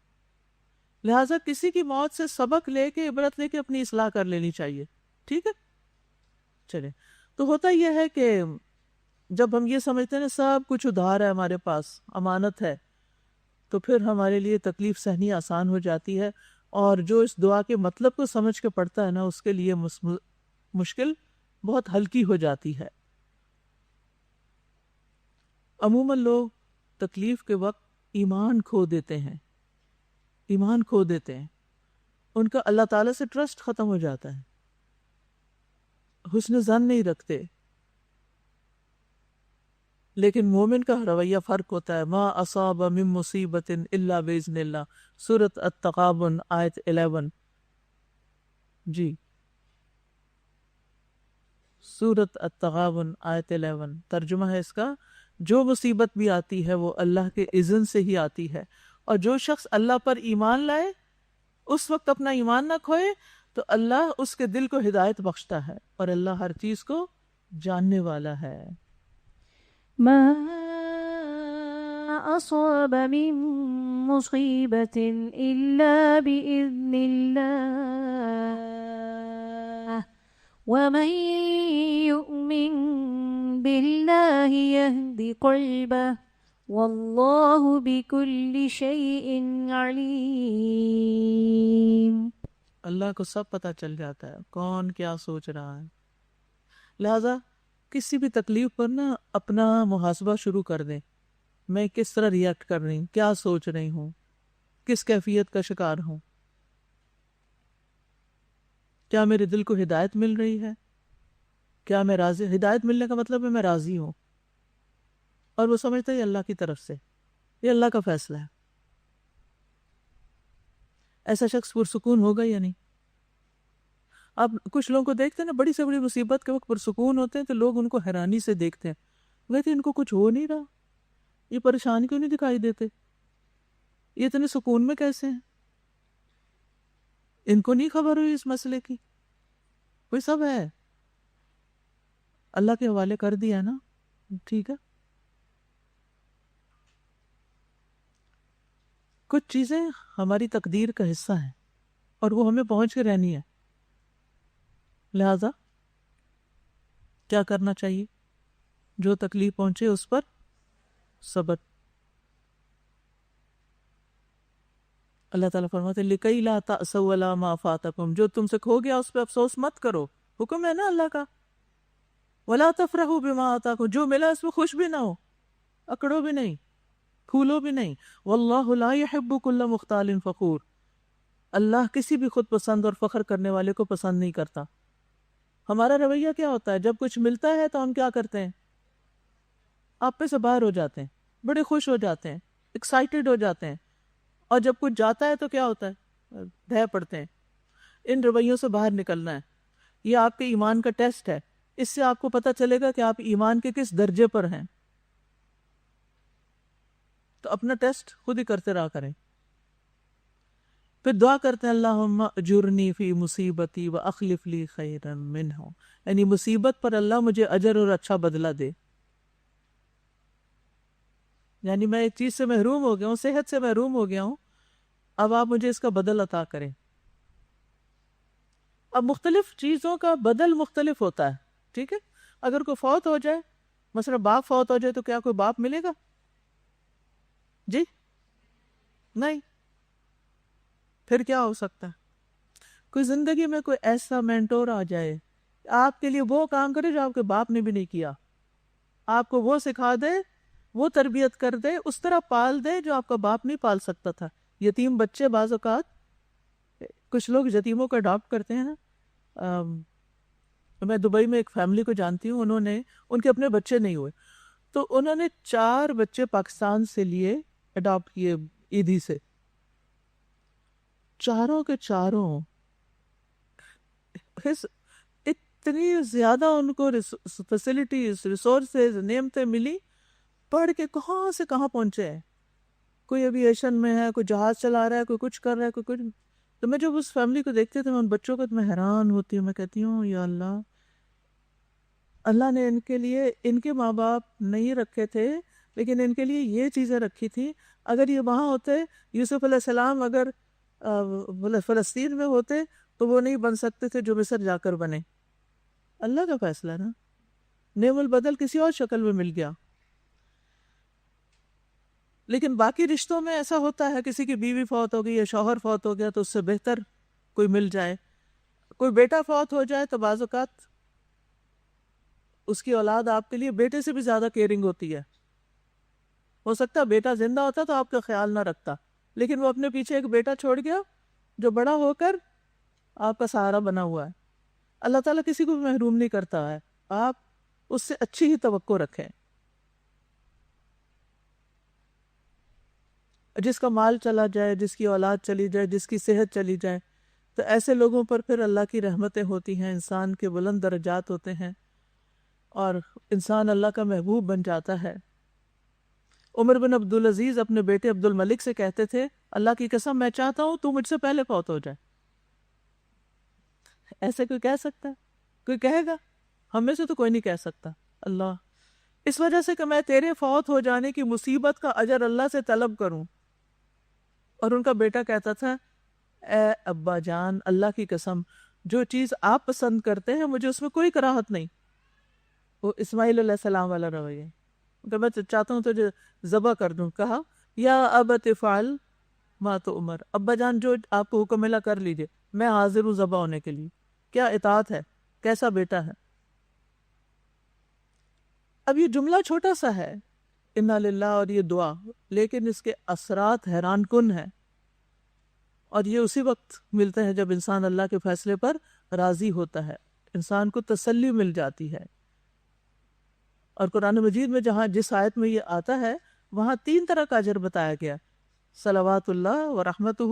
لہٰذا کسی کی موت سے سبق لے کے، عبرت لے کے اپنی اصلاح کر لینی چاہیے. ٹھیک ہے، چلے. تو ہوتا یہ ہے کہ جب ہم یہ سمجھتے ہیں سب کچھ ادھار ہے ہمارے پاس، امانت ہے، تو پھر ہمارے لیے تکلیف سہنی آسان ہو جاتی ہے، اور جو اس دعا کے مطلب کو سمجھ کے پڑھتا ہے نا، اس کے لیے مشکل بہت ہلکی ہو جاتی ہے. عموماً لوگ تکلیف کے وقت ایمان کھو دیتے ہیں، ایمان کھو دیتے ہیں، ان کا اللہ تعالیٰ سے ٹرسٹ ختم ہو جاتا ہے، حسن ظن نہیں رکھتے. لیکن مومن کا رویہ فرق ہوتا ہے. ما اصاب من مصیبت الا باذن اللہ، سورۃ التغابن آیت 11. جی، سورۃ التغابن آیت 11 ترجمہ ہے اس کا، جو مصیبت بھی آتی ہے وہ اللہ کے اذن سے ہی آتی ہے، اور جو شخص اللہ پر ایمان لائے اس وقت اپنا ایمان نہ کھوئے تو اللہ اس کے دل کو ہدایت بخشتا ہے، اور اللہ ہر چیز کو جاننے والا ہے. ما أصاب من مصيبة إلا بإذن الله ومن يؤمن بالله يهد قلبه والله بكل شيء عليم. اللہ کو سب پتہ چل جاتا ہے کون کیا سوچ رہا ہے. لہذا کسی بھی تکلیف پر نا اپنا محاسبہ شروع کر دیں، میں کس طرح ریئیکٹ کر رہی ہوں، کیا سوچ رہی ہوں، کس کیفیت کا شکار ہوں، کیا میرے دل کو ہدایت مل رہی ہے، کیا میں راضی. ہدایت ملنے کا مطلب ہے میں راضی ہوں، اور وہ سمجھتا ہے یہ اللہ کی طرف سے، یہ اللہ کا فیصلہ ہے. ایسا شخص پرسکون ہوگا یا نہیں؟ آپ کچھ لوگوں کو دیکھتے ہیں نا، بڑی سے بڑی مصیبت کے وقت پرسکون ہوتے ہیں تو لوگ ان کو حیرانی سے دیکھتے ہیں، کہتے ہیں ان کو کچھ ہو نہیں رہا، یہ پریشان کیوں نہیں دکھائی دیتے، یہ اتنے سکون میں کیسے ہیں، ان کو نہیں خبر ہوئی اس مسئلے کی. کوئی سب ہے، اللہ کے حوالے کر دیا نا. ٹھیک ہے، کچھ چیزیں ہماری تقدیر کا حصہ ہیں اور وہ ہمیں پہنچ کے رہنی ہے. لہذا کیا کرنا چاہیے؟ جو تکلیف پہنچے اس پر صبر. اللہ تعالیٰ فرماتے ہیں لِكَيْ لَا تَأْسَوْا عَلَىٰ مَا فَاتَكُمْ، جو تم سے کھو گیا اس پہ افسوس مت کرو، حکم ہے نا اللہ کا. وَلَا تَفْرَحُوا بِمَا آتَاكُمْ، جو ملا اس میں خوش بھی نہ ہو، اکڑو بھی نہیں، پھولو بھی نہیں. وَاللَّهُ لَا يُحِبُّ كُلَّ مُخْتَالٍ فَخُورٍ، اللہ کسی بھی خود پسند اور فخر کرنے والے کو پسند نہیں کرتا. ہمارا رویہ کیا ہوتا ہے؟ جب کچھ ملتا ہے تو ہم کیا کرتے ہیں؟ آپ پہ سے باہر ہو جاتے ہیں، بڑے خوش ہو جاتے ہیں، ایکسائٹیڈ ہو جاتے ہیں. اور جب کچھ جاتا ہے تو کیا ہوتا ہے؟ دھے پڑتے ہیں. ان رویوں سے باہر نکلنا ہے. یہ آپ کے ایمان کا ٹیسٹ ہے. اس سے آپ کو پتہ چلے گا کہ آپ ایمان کے کس درجے پر ہیں. تو اپنا ٹیسٹ خود ہی کرتے رہا کریں. پھر دعا کرتے ہیں اللہم اجرنی فی مصیبتی واخلف لی خیرا منہ، یعنی مصیبت پر اللہ مجھے اجر اور اچھا بدلہ دے. یعنی میں ایک چیز سے محروم ہو گیا ہوں، صحت سے محروم ہو گیا ہوں، اب آپ مجھے اس کا بدل عطا کریں. اب مختلف چیزوں کا بدل مختلف ہوتا ہے، ٹھیک ہے. اگر کوئی فوت ہو جائے، مثلا باپ فوت ہو جائے، تو کیا کوئی باپ ملے گا؟ جی نہیں. پھر کیا ہو سکتا ہے؟ کوئی زندگی میں کوئی ایسا مینٹور آ جائے، آپ کے لیے وہ کام کرے جو آپ کے باپ نے بھی نہیں کیا، آپ کو وہ سکھا دے، وہ تربیت کر دے، اس طرح پال دے جو آپ کا باپ نہیں پال سکتا تھا. یتیم بچے بعض اوقات کچھ لوگ یتیموں کو اڈاپٹ کرتے ہیں نا. میں دبئی میں ایک فیملی کو جانتی ہوں، انہوں نے، ان کے اپنے بچے نہیں ہوئے تو انہوں نے 4 بچے پاکستان سے لیے، اڈاپٹ کیے عیدی سے. چاروں کے چاروں اتنی زیادہ ان کو فیسلٹیز، ریسورسز، نعمتیں ملی، پڑھ کے کہاں سے کہاں پہنچے ہیں. کوئی ایویشن میں ہے، کوئی جہاز چلا رہا ہے، کوئی کچھ کر رہا ہے، کوئی کچھ. تو میں جب اس فیملی کو دیکھتی ہوں، میں ان بچوں کو میں حیران ہوتی ہوں. میں کہتی ہوں یا اللہ، اللہ نے ان کے لیے، ان کے ماں باپ نہیں رکھے تھے لیکن ان کے لیے یہ چیزیں رکھی تھی. اگر یہ وہاں ہوتے، یوسف علیہ السلام اگر فلسطین میں ہوتے تو وہ نہیں بن سکتے تھے جو مصر جا کر بنے. اللہ کا فیصلہ نا. نعم البدل کسی اور شکل میں مل گیا. لیکن باقی رشتوں میں ایسا ہوتا ہے، کسی کی بیوی فوت ہو گئی یا شوہر فوت ہو گیا تو اس سے بہتر کوئی مل جائے. کوئی بیٹا فوت ہو جائے تو بعض اوقات اس کی اولاد آپ کے لیے بیٹے سے بھی زیادہ کیئرنگ ہوتی ہے. ہو سکتا ہے بیٹا زندہ ہوتا تو آپ کا خیال نہ رکھتا، لیکن وہ اپنے پیچھے ایک بیٹا چھوڑ گیا جو بڑا ہو کر آپ کا سہارا بنا ہوا ہے. اللہ تعالیٰ کسی کو بھی محروم نہیں کرتا ہے. آپ اس سے اچھی ہی توقع رکھیں. جس کا مال چلا جائے، جس کی اولاد چلی جائے، جس کی صحت چلی جائے، تو ایسے لوگوں پر پھر اللہ کی رحمتیں ہوتی ہیں، انسان کے بلند درجات ہوتے ہیں اور انسان اللہ کا محبوب بن جاتا ہے. عمر بن عبدالعزیز اپنے بیٹے عبد الملک سے کہتے تھے، اللہ کی قسم میں چاہتا ہوں تو مجھ سے پہلے فوت ہو جائے. ایسے کوئی کہہ سکتا ہے؟ کوئی کہے گا؟ ہم میں سے تو کوئی نہیں کہہ سکتا. اللہ، اس وجہ سے کہ میں تیرے فوت ہو جانے کی مصیبت کا اجر اللہ سے طلب کروں. اور ان کا بیٹا کہتا تھا، اے ابا جان، اللہ کی قسم جو چیز آپ پسند کرتے ہیں مجھے اس میں کوئی کراہت نہیں. وہ اسماعیل علیہ السلام والا رویہ کہ میں چاہتا ہوں تجھے ذبح کر دوں. کہا یا ابت افعل ما تؤمر، ابا جان جو آپ کو حکم ملا کر لیجئے، میں حاضر ہوں ذبح ہونے کے لیے. کیا اطاعت ہے، کیسا بیٹا ہے. اب یہ جملہ چھوٹا سا ہے، انا للہ، اور یہ دعا، لیکن اس کے اثرات حیران کن ہیں. اور یہ اسی وقت ملتے ہیں جب انسان اللہ کے فیصلے پر راضی ہوتا ہے، انسان کو تسلی مل جاتی ہے. اور قرآن مجید میں جہاں جس آیت میں یہ آتا ہے وہاں 3 طرح کا اجر بتایا گیا، صلوات اللہ و رحمتہ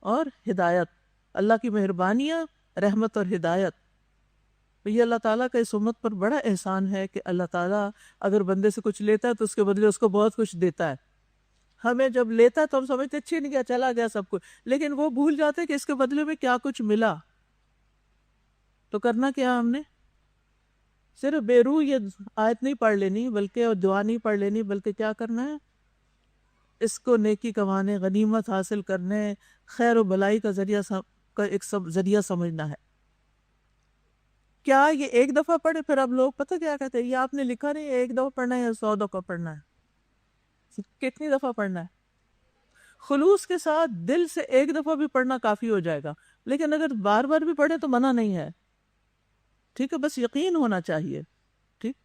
اور ہدایت. اللہ کی مہربانیاں، رحمت اور ہدایت. یہ اللہ تعالیٰ کا اس امت پر بڑا احسان ہے کہ اللہ تعالیٰ اگر بندے سے کچھ لیتا ہے تو اس کے بدلے اس کو بہت کچھ دیتا ہے. ہمیں جب لیتا ہے تو ہم سمجھتے اچھی نہیں گیا، چلا گیا سب کچھ، لیکن وہ بھول جاتے کہ اس کے بدلے میں کیا کچھ ملا. تو کرنا کیا ہم نے؟ صرف بے روح یہ آیت نہیں پڑھ لینی، بلکہ دعا نہیں پڑھ لینی، بلکہ کیا کرنا ہے؟ اس کو نیکی کمانے، غنیمت حاصل کرنے، خیر و بلائی کا ذریعہ کا ایک ذریعہ سمجھنا ہے. کیا یہ ایک دفعہ پڑھے؟ پھر اب لوگ پتہ کیا کہتے ہیں، یہ آپ نے لکھا نہیں 1 دفعہ پڑھنا ہے یا 100 دفعہ پڑھنا ہے. کتنی دفعہ پڑھنا ہے؟ خلوص کے ساتھ دل سے ایک دفعہ بھی پڑھنا کافی ہو جائے گا، لیکن اگر بار بار بھی پڑھے تو منع نہیں ہے، ٹھیک ہے، بس یقین ہونا چاہیے، ٹھیک.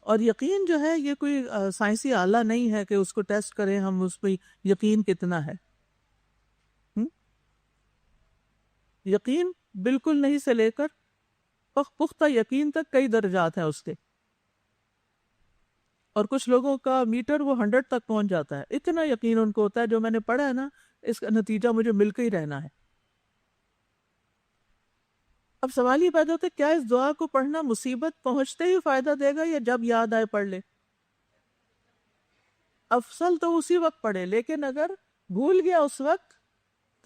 اور یقین جو ہے یہ کوئی سائنسی آلہ نہیں ہے کہ اس کو ٹیسٹ کریں ہم اس پہ یقین کتنا ہے. یقین بالکل نہیں سے لے کر پختہ یقین تک کئی درجات ہیں اس کے، اور کچھ لوگوں کا میٹر وہ 100 تک پہنچ جاتا ہے، اتنا یقین ان کو ہوتا ہے جو میں نے پڑھا ہے نا اس کا نتیجہ مجھے مل کے ہی رہنا ہے. اب سوال یہ پیدا ہوتا ہے کیا اس دعا کو پڑھنا مصیبت پہنچتے ہی فائدہ دے گا یا جب یاد آئے پڑھ لے؟ افضل تو اسی وقت پڑھے، لیکن اگر بھول گیا اس وقت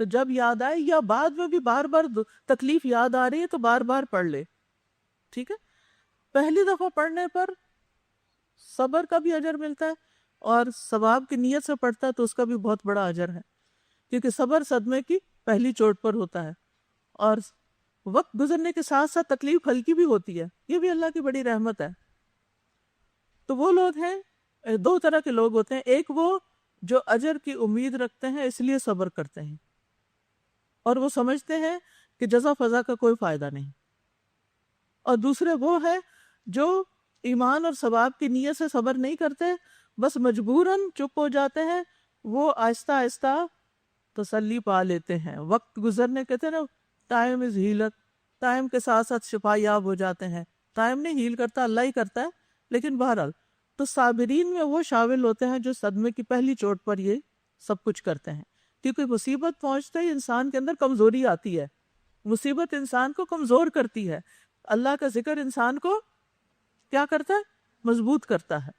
تو جب یاد آئے یا بعد میں بھی بار بار تکلیف یاد آ رہی ہے تو بار بار پڑھ لے، ٹھیک ہے. پہلی دفعہ پڑھنے پر صبر کا بھی اجر ملتا ہے، اور ثواب کی نیت سے پڑھتا ہے تو اس کا بھی بہت بڑا اجر ہے، کیونکہ صبر صدمے کی پہلی چوٹ پر ہوتا ہے، اور وقت گزرنے کے ساتھ ساتھ تکلیف ہلکی بھی ہوتی ہے، یہ بھی اللہ کی بڑی رحمت ہے. تو وہ لوگ ہیں، دو طرح کے لوگ ہوتے ہیں، ایک وہ جو اجر کی امید رکھتے ہیں اس لیے صبر کرتے ہیں اور وہ سمجھتے ہیں کہ جزا فضا کا کوئی فائدہ نہیں، اور دوسرے وہ ہیں جو ایمان اور ثواب کی نیت سے صبر نہیں کرتے، بس مجبوراً چپ ہو جاتے ہیں. وہ آہستہ آہستہ تسلی پا لیتے ہیں، وقت گزرنے کہتے ہیں نا ٹائم از ہیلر، ٹائم کے ساتھ ساتھ شفا یاب ہو جاتے ہیں. ٹائم نہیں ہیل کرتا، اللہ ہی کرتا ہے، لیکن بہرحال تو صابرین میں وہ شامل ہوتے ہیں جو صدمے کی پہلی چوٹ پر یہ سب کچھ کرتے ہیں، کیونکہ مصیبت پہنچتے ہی انسان کے اندر کمزوری آتی ہے، مصیبت انسان کو کمزور کرتی ہے. اللہ کا ذکر انسان کو کیا کرتا ہے؟ مضبوط کرتا ہے.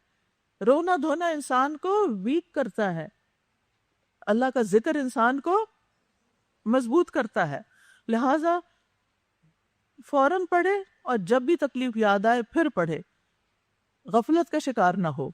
رونا دھونا انسان کو ویک کرتا ہے، اللہ کا ذکر انسان کو مضبوط کرتا ہے. لہذا فوراً پڑھے اور جب بھی تکلیف یاد آئے پھر پڑھے، غفلت کا شکار نہ ہو.